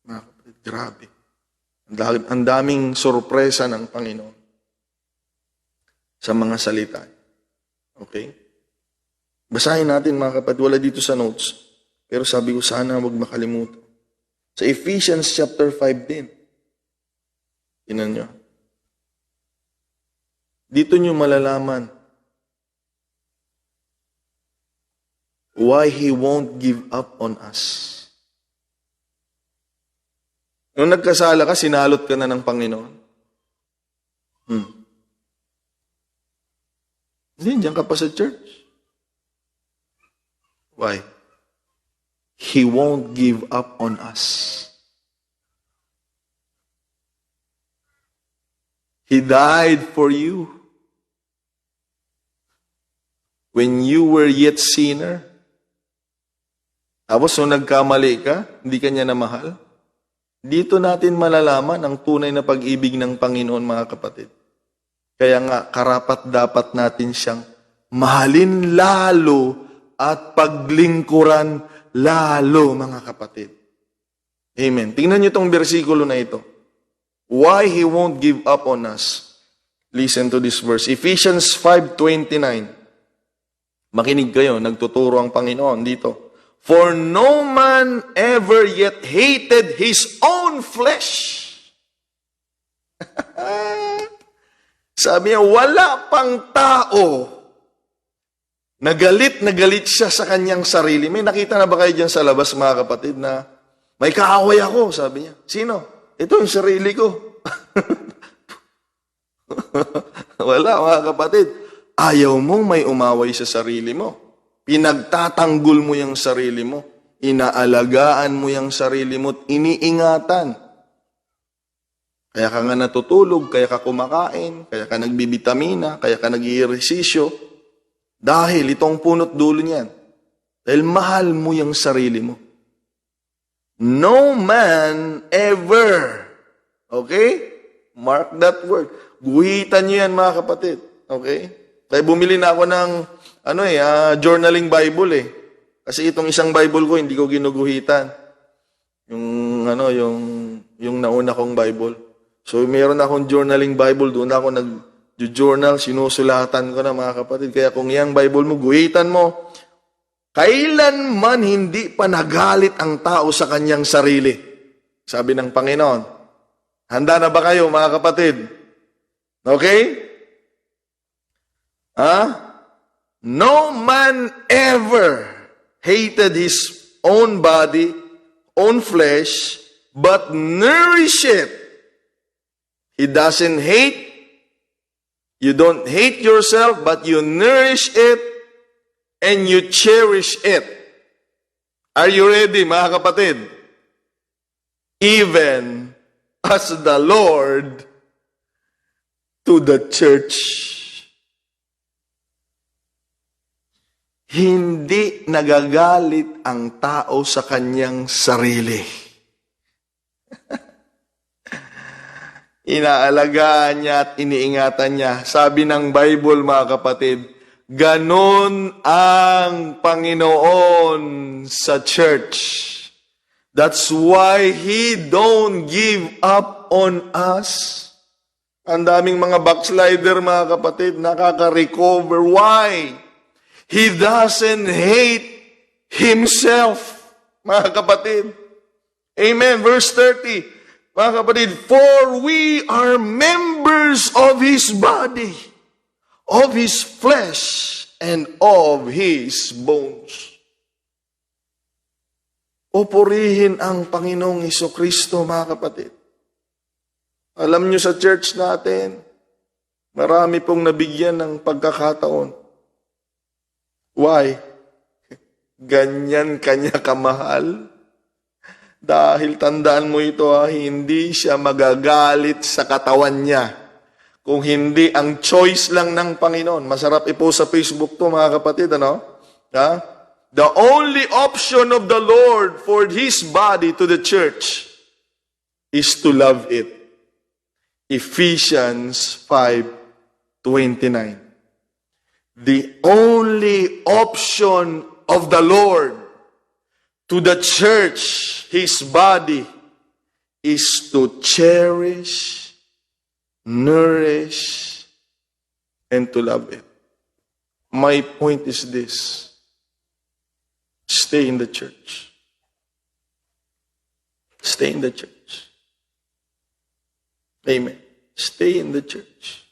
Speaker 1: Mga kapatid, grabe. Ang daming sorpresa ng Panginoon sa mga salita. Okay? Basahin natin, mga kapatid. Wala dito sa notes. Pero sabi ko, sana huwag makalimutan. Sa Ephesians chapter 5 din. Tingnan nyo. Dito nyo malalaman why He won't give up on us. Nung nagkasala ka, sinalot ka na ng Panginoon. Hindi, diyan ka pa sa church. Why? He won't give up on us. He died for you. When you were yet sinner, tapos nung nagkamali ka, hindi ka niya namahal, dito natin malalaman ang tunay na pag-ibig ng Panginoon, mga kapatid. Kaya nga, karapat dapat natin siyang mahalin lalo at paglingkuran lalo, mga kapatid. Amen. Tingnan niyo itong bersikulo na ito. Why He won't give up on us. Listen to this verse. Ephesians 5:29. Makinig kayo, nagtuturo ang Panginoon dito. For no man ever yet hated his own flesh. Sabi niya, wala pang tao na galit siya sa kanyang sarili. May nakita na ba kayo dyan sa labas, mga kapatid, na may kaaway ako, sabi niya. Sino? Ito yung sarili ko. Wala, mga kapatid. Ayaw mong may umaway sa sarili mo. Pinagtatanggol mo yung sarili mo. Inaalagaan mo yung sarili mo at iniingatan. Kaya ka nga natutulog, kaya ka kumakain, kaya ka nagbibitamina, kaya ka nag-iiresisyo. Dahil itong punot dulo niyan. Dahil mahal mo yung sarili mo. No man ever. Okay? Mark that word. Guhitan niyo yan, mga kapatid. Okay? Kaya bumili na ako ng journaling Bible eh. Kasi itong isang Bible ko, hindi ko ginuguhitan. Yung nauna kong Bible. So, mayroon akong journaling Bible. Doon ako nag-journal, sinusulatan ko na, mga kapatid. Kaya kung yung Bible mo, guhitan mo. Kailanman hindi pa nagalit ang tao sa kanyang sarili. Sabi ng Panginoon. Handa na ba kayo, mga kapatid? Okay? No man ever hated his own body, own flesh, but nourish it. He doesn't hate. You don't hate yourself, but you nourish it and you cherish it. Are you ready, mga kapatid? Even as the Lord to the church. Hindi nagagalit ang tao sa kanyang sarili. Inaalagaan niya at iniingatan niya. Sabi ng Bible, mga kapatid, ganon ang Panginoon sa church. That's why He don't give up on us. Ang daming mga backslider, mga kapatid, nakaka-recover. Why? He doesn't hate Himself, mga kapatid. Amen. Verse 30, mga kapatid, for we are members of His body, of His flesh, and of His bones. Pupurihin ang Panginoong Hesukristo, mga kapatid. Alam nyo sa church natin, marami pong nabigyan ng pagkakataon. Why? Ganyan kanya kamahal? Dahil tandaan mo ito, hindi siya magagalit sa katawan niya. Kung hindi, ang choice lang ng Panginoon. Masarap ipost sa Facebook to, mga kapatid, ano? The only option of the Lord for His body to the church is to love it. Ephesians 5:29. The only option of the Lord to the church, His body, is to cherish, nourish, and to love it. My point is this. Stay in the church. Stay in the church. Amen. Stay in the church.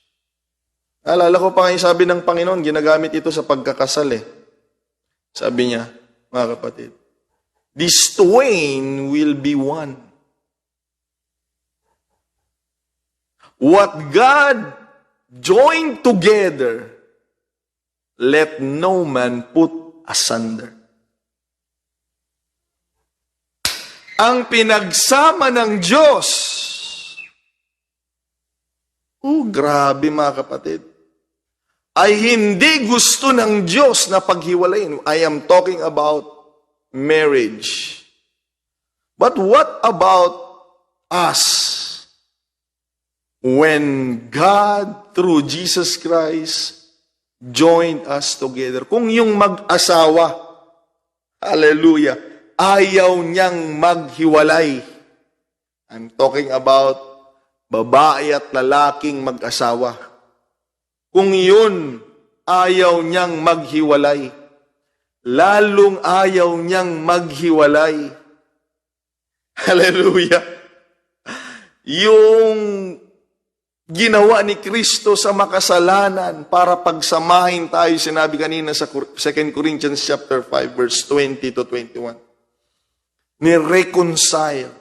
Speaker 1: Alala ko pa yung sabi ng Panginoon, ginagamit ito sa pagkakasal eh. Sabi niya, mga kapatid, these twain will be one. What God joined together, let no man put asunder. Ang pinagsama ng Diyos, grabe mga kapatid, ay hindi gusto ng Diyos na paghiwalayin. I am talking about marriage. But what about us? When God, through Jesus Christ, joined us together. Kung yung mag-asawa, hallelujah, ayaw niyang maghiwalay. I'm talking about babae at lalaking mag-asawa. Kung yun, ayaw niyang maghiwalay. Lalong ayaw niyang maghiwalay. Hallelujah. Yung ginawa ni Kristo sa makasalanan para pagsamahin tayo, sinabi kanina sa 2 Corinthians chapter 5, verse 20 to 21. Ni-reconcile,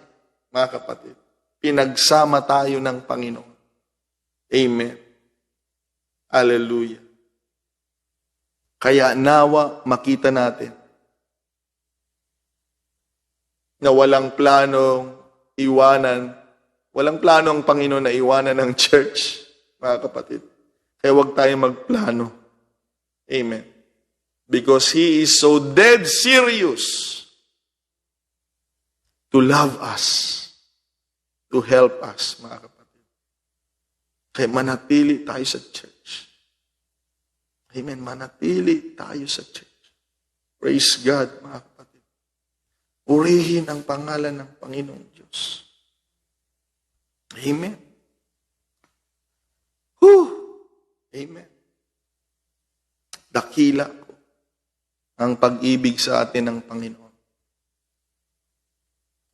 Speaker 1: mga kapatid. Pinagsama tayo ng Panginoon. Amen. Hallelujah. Kaya nawa makita natin na walang plano ang Panginoon na iwanan ng church, mga kapatid. Kaya huwag tayong magplano. Amen. Because He is so dead serious to love us, to help us, mga kapatid. Kaya manatili tayo sa church. Amen. Manatili tayo sa church. Praise God, mga kapatid. Purihin ang pangalan ng Panginoong Diyos. Amen. Amen. Dakila po ang pag-ibig sa atin ng Panginoon.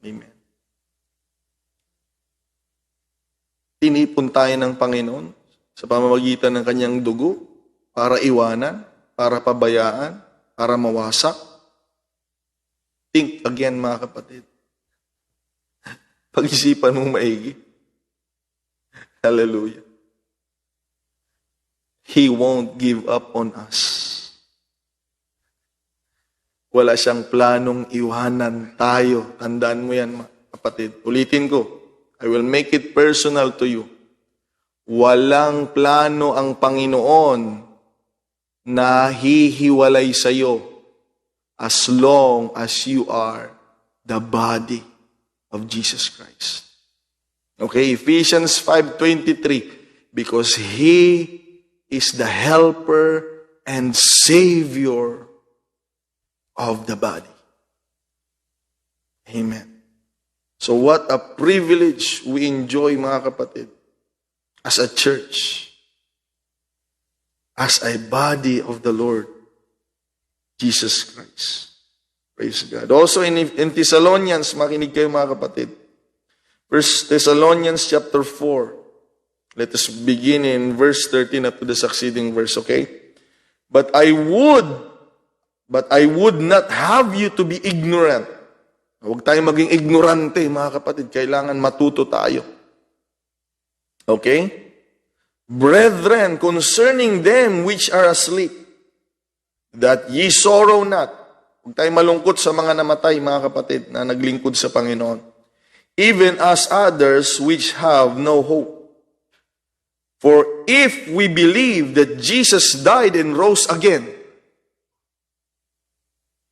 Speaker 1: Amen. Tinipon tayo ng Panginoon sa pamamagitan ng kanyang dugo para iwanan, para pabayaan, para mawasak. Think again, mga kapatid. Pag-isipan mong maigi. Hallelujah. He won't give up on us. Wala siyang planong iwanan tayo. Tandaan mo yan, kapatid. Ulitin ko. I will make it personal to you. Walang plano ang Panginoon na hihiwalay sa iyo as long as you are the body of Jesus Christ. Okay, Ephesians 5:23. Because He is the helper and Savior of the body. Amen. So what a privilege we enjoy, mga kapatid, as a church, as a body of the Lord Jesus Christ. Praise God. Also in Thessalonians, makinig kayo, mga kapatid. 1 Thessalonians chapter 4. Let us begin in verse 13 up to the succeeding verse, okay? But I would not have you to be ignorant. Huwag tayong maging ignorante, mga kapatid. Kailangan matuto tayo. Okay? Brethren, concerning them which are asleep, that ye sorrow not. Huwag tayong malungkot sa mga namatay, mga kapatid, na naglingkod sa Panginoon. Even as others which have no hope. For if we believe that Jesus died and rose again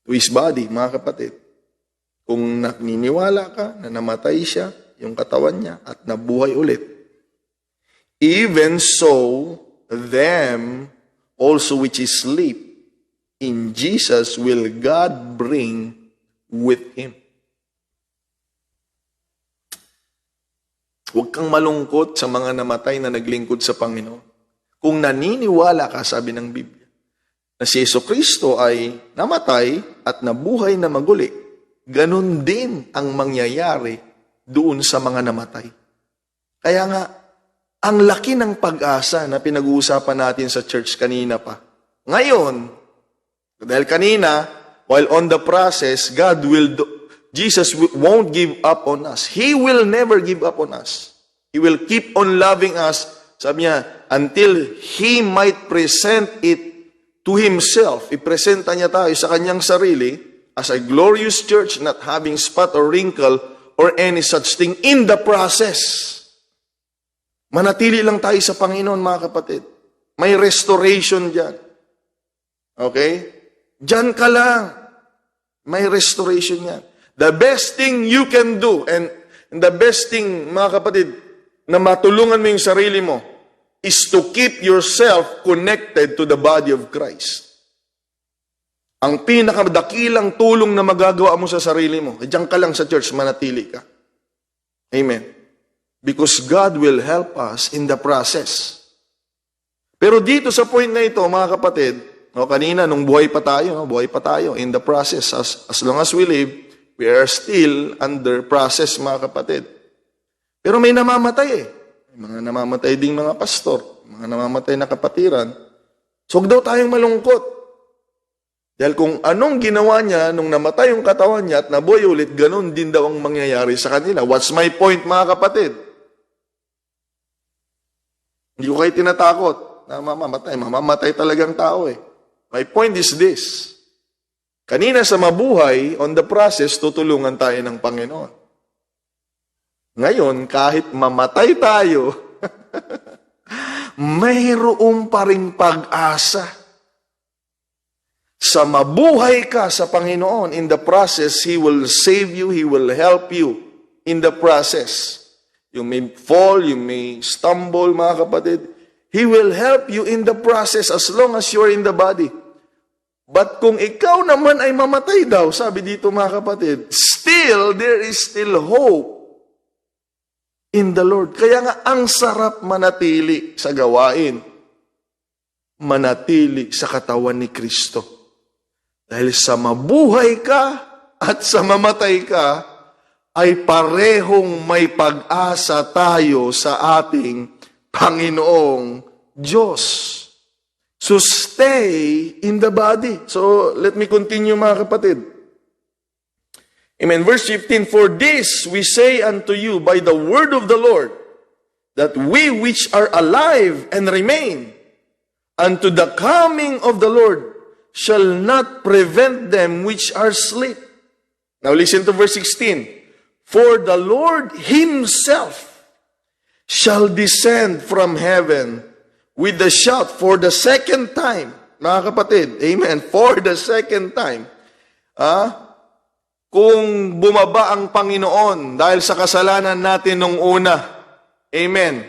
Speaker 1: to His body, mga kapatid, kung naniniwala ka na namatay siya, yung katawan niya, at nabuhay ulit, even so, them also which is sleep in Jesus will God bring with Him. Huwag kang malungkot sa mga namatay na naglingkod sa Panginoon. Kung naniniwala ka, sabi ng Biblia, na si Jesucristo ay namatay at nabuhay na maguli, ganun din ang mangyayari doon sa mga namatay. Kaya nga, ang laki ng pag-asa na pinag-uusapan natin sa church kanina pa. Ngayon, dahil kanina, while on the process, Jesus won't give up on us. He will never give up on us. He will keep on loving us, sabi niya, until He might present it to Himself. Ipresenta niya tayo sa Kanyang sarili as a glorious church, not having spot or wrinkle or any such thing in the process. Manatili lang tayo sa Panginoon, mga kapatid. May restoration dyan. Okay? Dyan ka lang. May restoration yan. The best thing you can do, and the best thing, mga kapatid, na matulungan mo yung sarili mo, is to keep yourself connected to the body of Christ. Ang pinakadakilang tulong na magagawa mo sa sarili mo, diyan ka lang sa church, manatili ka. Amen. Because God will help us in the process. Pero dito sa point na ito, mga kapatid, kanina, nung buhay pa tayo, in the process, as long as we live, we are still under process, mga kapatid. Pero may namamatay eh. May mga namamatay ding mga pastor, mga namamatay na kapatiran. So, huwag daw tayong malungkot. Dahil kung anong ginawa niya nung namatay yung katawan niya at nabuhay ulit, ganun din daw ang mangyayari sa kanila. What's my point, mga kapatid? Hindi ko kayo tinatakot na mamamatay. Mamamatay talagang tao eh. My point is this. Kanina sa mabuhay, on the process, tutulungan tayo ng Panginoon. Ngayon, kahit mamatay tayo, mayroong pa ring pag-asa. Sa mabuhay ka sa Panginoon, in the process, He will save you, He will help you in the process. You may fall, you may stumble, mga kapatid. He will help you in the process as long as you're in the body. But kung ikaw naman ay mamatay daw, sabi dito mga kapatid, still, there is still hope in the Lord. Kaya nga, ang sarap manatili sa gawain. Manatili sa katawan ni Kristo. Dahil sa mabuhay ka at sa mamatay ka, ay parehong may pag-asa tayo sa ating Panginoong Diyos. So stay in the body. So let me continue mga kapatid. Amen. Verse 15, for this we say unto you by the word of the Lord, that we which are alive and remain unto the coming of the Lord shall not prevent them which are asleep. Now listen to verse 16. For the Lord Himself shall descend from heaven with a shout for the second time. Mga kapatid, amen, for the second time. Kung bumaba ang Panginoon dahil sa kasalanan natin nung una, amen,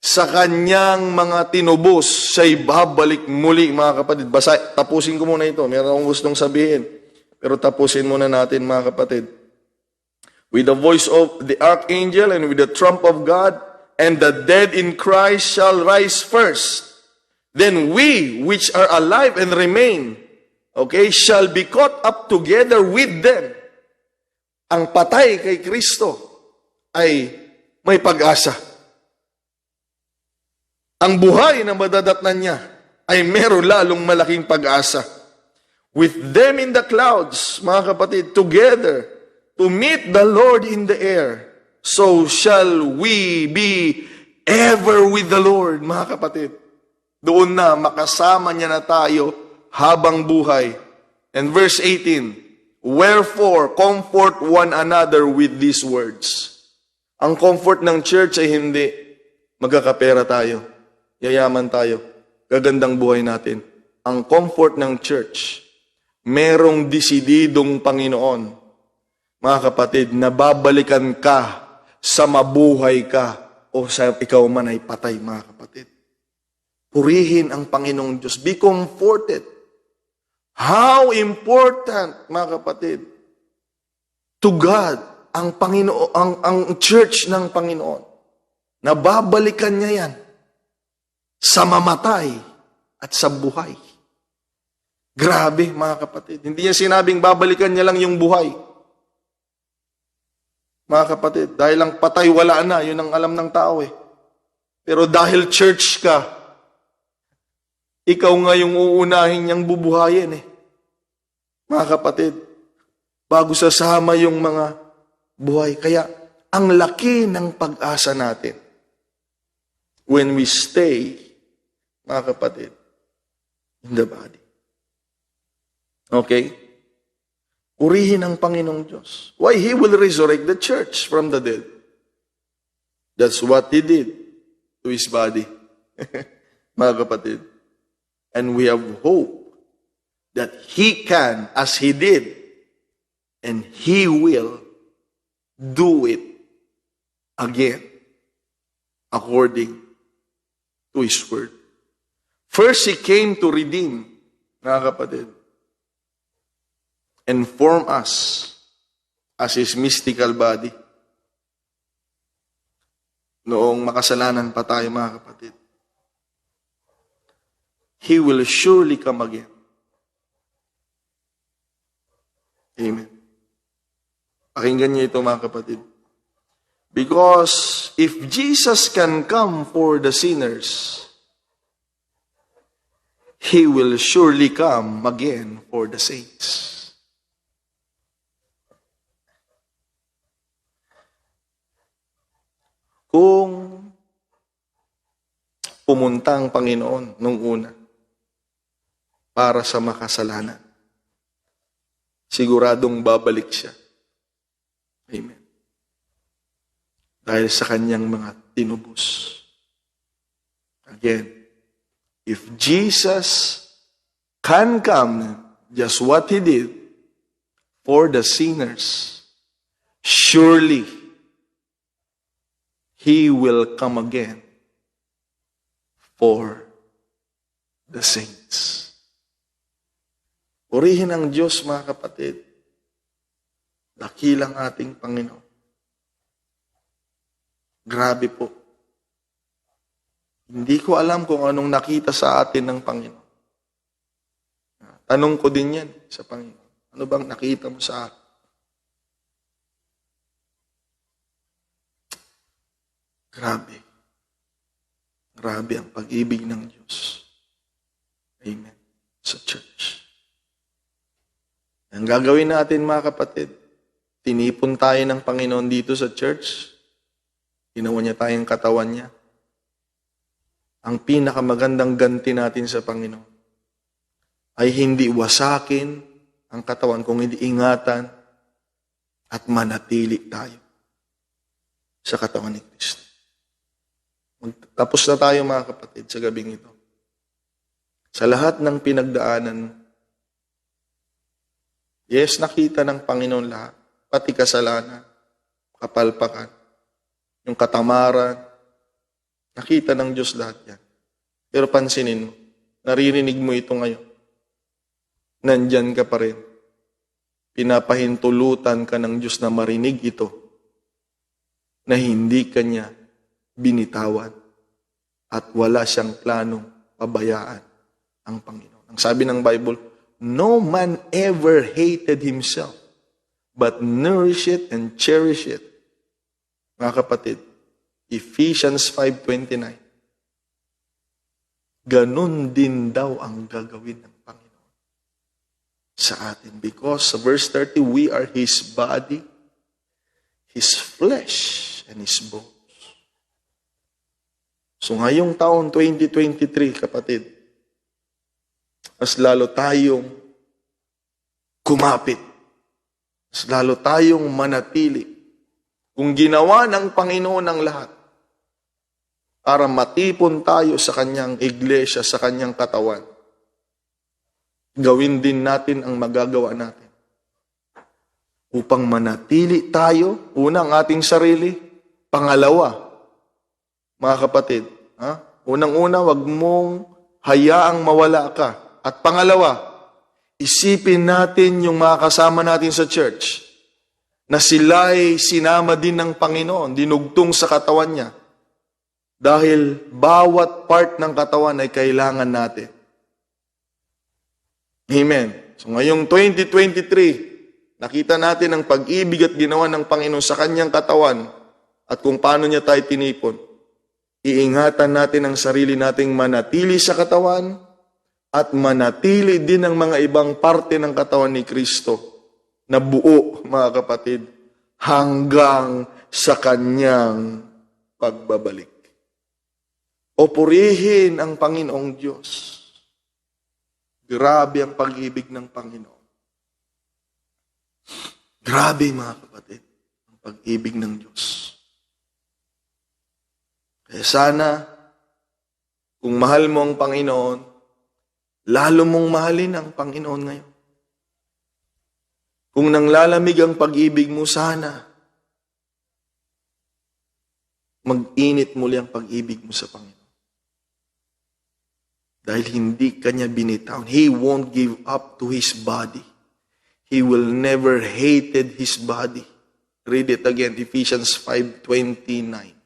Speaker 1: sa Kanyang mga tinubos, siya'y babalik muli, mga kapatid. Tapusin ko muna ito. Meron akong gustong sabihin. Pero tapusin muna natin, mga kapatid. With the voice of the archangel and with the trump of God, and the dead in Christ shall rise first. Then we, which are alive and remain, okay, shall be caught up together with them. Ang patay kay Kristo ay may pag-asa. Ang buhay na madadatnan niya ay meron lalong malaking pag-asa. With them in the clouds, mga kapatid, together, to meet the Lord in the air, so shall we be ever with the Lord, mga kapatid. Doon na, makasama niya na tayo habang buhay. And verse 18, wherefore, comfort one another with these words. Ang comfort ng church ay hindi magkakapera tayo, yayaman tayo, gagandang buhay natin. Ang comfort ng church, merong desididong Panginoon, mga kapatid, na babalikan ka sa mabuhay ka o sa ikaw man ay patay, mga kapatid. Purihin ang Panginoong Diyos. Be comforted. How important, mga kapatid, to God, ang Panginoon, ang church ng Panginoon, na babalikan niya yan sa mamatay at sa buhay. Grabe, mga kapatid. Hindi niya sinabing babalikan niya lang yung buhay. Mga kapatid, dahil ang patay wala na, yun ang alam ng tao eh. Pero dahil church ka, ikaw nga yung uunahin niyang bubuhayin eh. Mga kapatid, bago sasama yung mga buhay. Kaya, ang laki ng pag-asa natin when we stay, mga kapatid, in the body. Okay? Purihin ang Panginoong Diyos. Why? He will resurrect the church from the dead. That's what He did to His body. Mga kapatid. And we have hope that He can, as He did, and He will do it again according to His word. First, He came to redeem, mga kapatid, and form us as His mystical body. Noong makasalanan pa tayo, mga kapatid. He will surely come again. Amen. Pakinggan niyo ito, mga kapatid. Because if Jesus can come for the sinners, He will surely come again for the saints. Kung pumunta ang Panginoon nung una, para sa makasalanan. Siguradong babalik siya. Amen. Dahil sa kanyang mga tinubos. Again, if Jesus can come just what He did for the sinners, surely He will come again for the saints. Purihin ang Diyos, mga kapatid. Dakilang ating Panginoon. Grabe po. Hindi ko alam kung anong nakita sa atin ng Panginoon. Tanong ko din yan sa Panginoon. Ano bang nakita mo sa atin? Grabe. Grabe ang pag-ibig ng Diyos. Amen. Sa church. Ang gagawin natin, mga kapatid, tinipon tayo ng Panginoon dito sa church. Ginawa niya tayong katawan niya. Ang pinakamagandang ganti natin sa Panginoon ay hindi wasakin ang katawan, kung hindi ingatan at manatili tayo sa katawan ni Kristo. Tapos na tayo, mga kapatid, sa gabing ito. Sa lahat ng pinagdaanan, yes, nakita ng Panginoon lahat. Pati kasalanan, kapalpakan, yung katamaran, nakita ng Diyos lahat yan. Pero pansinin mo, naririnig mo ito ngayon. Nandyan ka pa rin. Pinapahintulutan ka ng Diyos na marinig ito, na hindi ka niya binitawan at wala siyang planong pabayaan ang Panginoon. Ang sabi ng Bible, no man ever hated himself, but nourish it and cherish it. Mga kapatid, Ephesians 5:29. Ganun din daw ang gagawin ng Panginoon sa atin. Because, sa verse 30, we are His body, His flesh, and His bones. So ngayong taon 2023, kapatid, mas lalo tayong kumapit. Mas lalo tayong manatili. Kung ginawa ng Panginoon ang lahat para matipon tayo sa Kanyang iglesia, sa Kanyang katawan, gawin din natin ang magagawa natin. Upang manatili tayo, una ang ating sarili, pangalawa, mga kapatid, unang-una, wag mong hayaang mawala ka. At pangalawa, isipin natin yung mga kasama natin sa church na sila'y sinama din ng Panginoon, dinugtong sa katawan niya. Dahil bawat part ng katawan ay kailangan natin. Amen. So ngayong 2023, nakita natin ang pag-ibig at ginawa ng Panginoon sa kanyang katawan at kung paano niya tayo tinipon. Iingatan natin ang sarili nating manatili sa katawan at manatili din ang mga ibang parte ng katawan ni Kristo na buo, mga kapatid, hanggang sa kanyang pagbabalik. O purihin ang Panginoong Diyos. Grabe ang pag-ibig ng Panginoon. Grabe, mga kapatid, ang pag-ibig ng Diyos. Kaya sana, kung mahal mo ang Panginoon, lalo mong mahalin ang Panginoon ngayon. Kung nanglalamig ang pag-ibig mo, sana mag-init muli ang pag-ibig mo sa Panginoon. Dahil hindi kanya binitawan. He won't give up to His body. He will never hated His body. Read it again, Ephesians 5:29.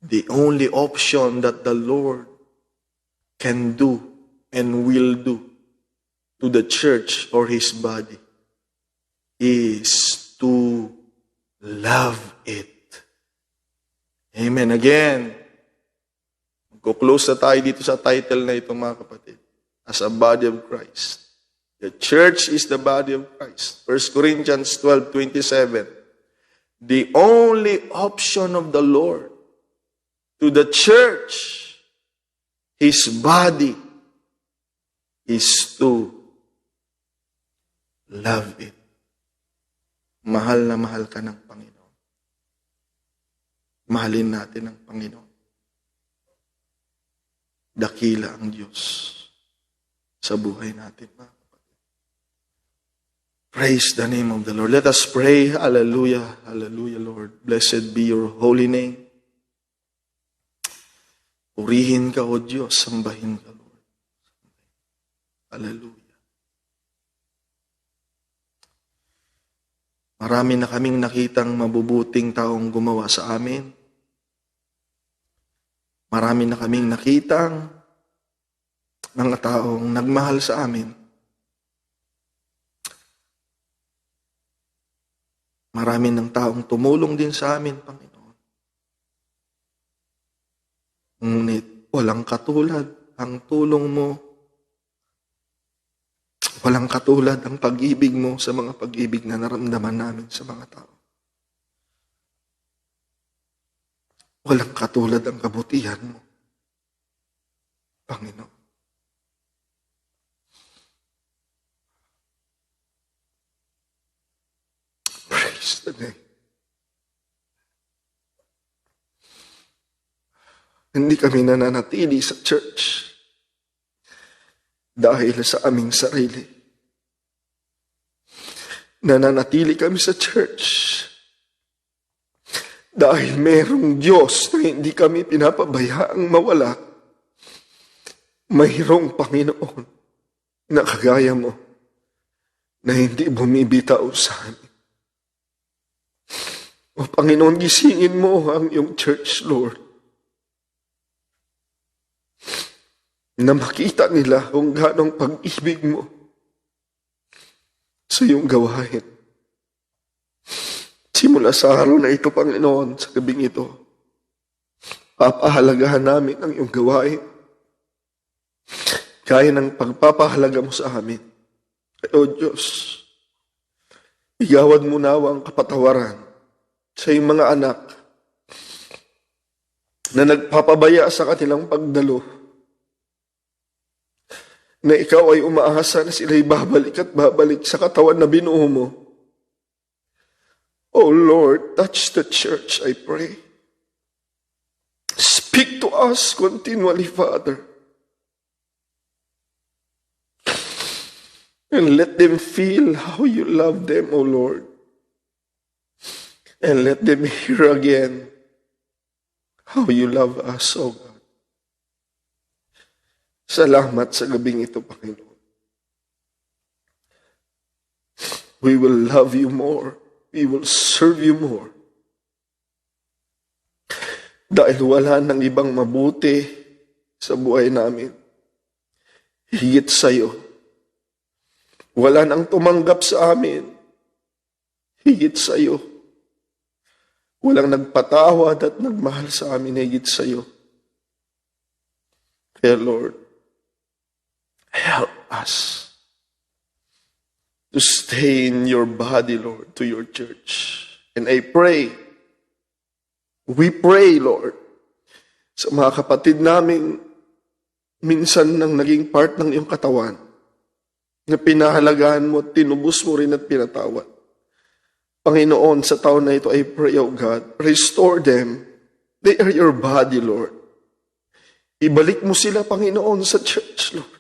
Speaker 1: The only option that the Lord can do and will do to the church or His body is to love it. Amen. Again, magko-close na tayo dito sa title na ito, mga kapatid. As a body of Christ. The church is the body of Christ. 1 Corinthians 12:27. The only option of the Lord to the church His body is to love it. Mahal na mahal ka ng Panginoon. Mahalin natin ang Panginoon. Dakila ang Diyos sa buhay natin, mga kapatid. Praise the name of the Lord. Let us pray. Hallelujah. Hallelujah, Lord. Blessed be your holy name. Purihin ka, O Diyos. Sambahin ka, Lord. Hallelujah. Marami na kaming nakitang mabubuting taong gumawa sa amin. Marami na kaming nakitang mga taong nagmahal sa amin. Marami ng taong tumulong din sa amin, Panginoon. Ngunit walang katulad ang tulong mo. Walang katulad ang pag-ibig mo sa mga pag-ibig na naramdaman namin sa mga tao. Walang katulad ang kabutihan mo, Panginoon. Praise the name. Hindi kami nananatili sa church dahil sa aming sarili. Nananatili kami sa church dahil merong Diyos na hindi kami pinapabayaang mawala. Mayroong Panginoon na kagaya mo na hindi bumibitaw sa amin. O Panginoon, gisingin mo ang iyong church, Lord, na makita nila kung ganong pag-ibig mo sa iyong gawain. Simula sa araw na ito, Panginoon, sa gabing ito, papahalagahan namin ang iyong gawain. Kaya ng pagpapahalaga mo sa amin. O Diyos, igawad mo nawa ang kapatawaran sa iyong mga anak na nagpapabaya sa kanilang pagdalo, na ikaw ay umaasa na sila'y babalik at babalik sa katawan na binuo mo. Oh Lord, touch the church, I pray. Speak to us continually, Father. And let them feel how you love them, O Lord. And let them hear again how you love us, O God. Salamat sa gabing ito, Panginoon. We will love you more. We will serve you more. Dahil wala nang ibang mabuti sa buhay namin. Higit sa iyo. Wala nang tumanggap sa amin. Higit sa iyo. Walang nagpatawad at nagmahal sa amin higit sa iyo. Kaya Lord, help us to stay in your body, Lord, to your church. And I pray, we pray, Lord, sa mga kapatid namin minsan nang naging part ng iyong katawan, na pinahalagahan mo, tinubos mo rin at pinatawad. Panginoon, sa taon na ito, I pray, O God, restore them. They are your body, Lord. Ibalik mo sila, Panginoon, sa church, Lord.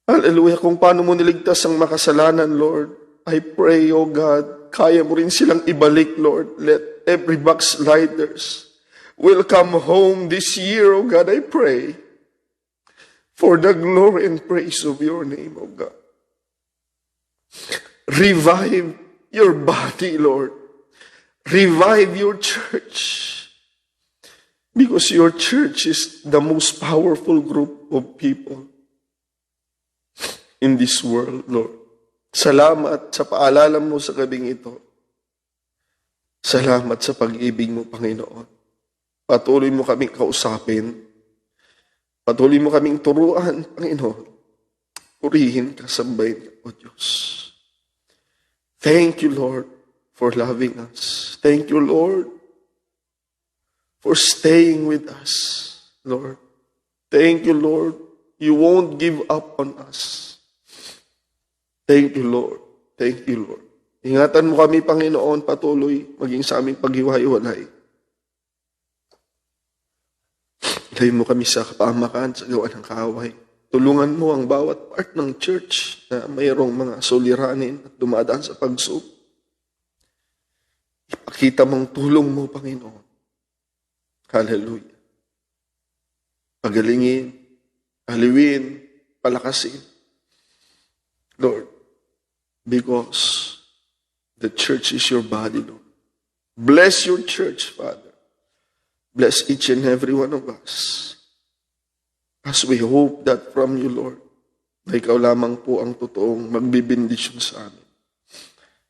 Speaker 1: Hallelujah. Kung paano mo niligtas ang makasalanan, Lord, I pray, O God, kaya mo rin silang ibalik, Lord. Let every backsliders will come home this year, O God, I pray, for the glory and praise of your name, O God. Revive your body, Lord. Revive your church. Because your church is the most powerful group of people in this world, Lord. Salamat sa paalala mo sa gabing ito. Salamat sa pag-ibig mo, Panginoon. Patuloy mo kaming kausapin. Patuloy mo kaming turuan, Panginoon. Purihin ka, sambahin ka, O Diyos. Thank you, Lord, for loving us. Thank you, Lord, for staying with us, Lord.
Speaker 2: Thank you, Lord. You won't give up on us. Thank you, Lord. Thank you, Lord. Ingatan mo kami, Panginoon, patuloy maging sa aming paghiwa-hiwalay. Ilayin mo kami sa kapahamakan, sa gawa ng kaaway. Tulungan mo ang bawat part ng church na mayroong mga suliranin at dumadaan sa pagsub. Ipakita mong tulong mo, Panginoon. Hallelujah. Pagalingin, aliwin, palakasin. Lord, because the church is your body, Lord. Bless your church, Father. Bless each and every one of us. As we hope that from you, Lord, na ikaw lamang po ang totoong magbibindisyon sa amin.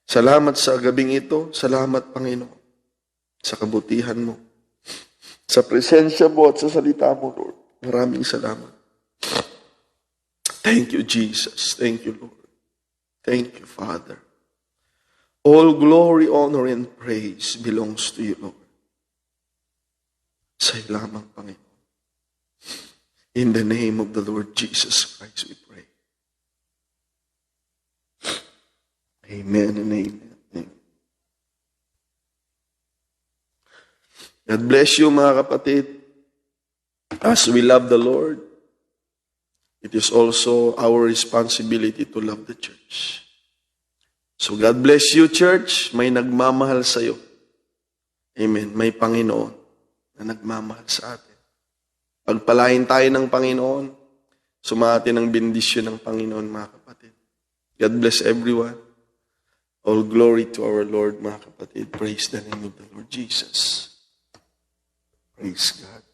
Speaker 2: Salamat sa gabing ito. Salamat, Panginoon, sa kabutihan mo. Sa presensya mo at sa salita mo, Lord. Maraming salamat. Thank you, Jesus. Thank you, Lord. Thank you, Father. All glory, honor, and praise belongs to you, Lord. Sa'yo lamang, Panginoon. In the name of the Lord Jesus Christ, we pray. Amen and amen. God bless you, mga kapatid. As we love the Lord, it is also our responsibility to love the church. So God bless you, church. May nagmamahal sa iyo. Amen. May Panginoon na nagmamahal sa atin. Pagpalain tayo ng Panginoon. Sumati ng bendisyon ng Panginoon, mga kapatid. God bless everyone. All glory to our Lord, mga kapatid. Praise the name of the Lord Jesus. Praise God.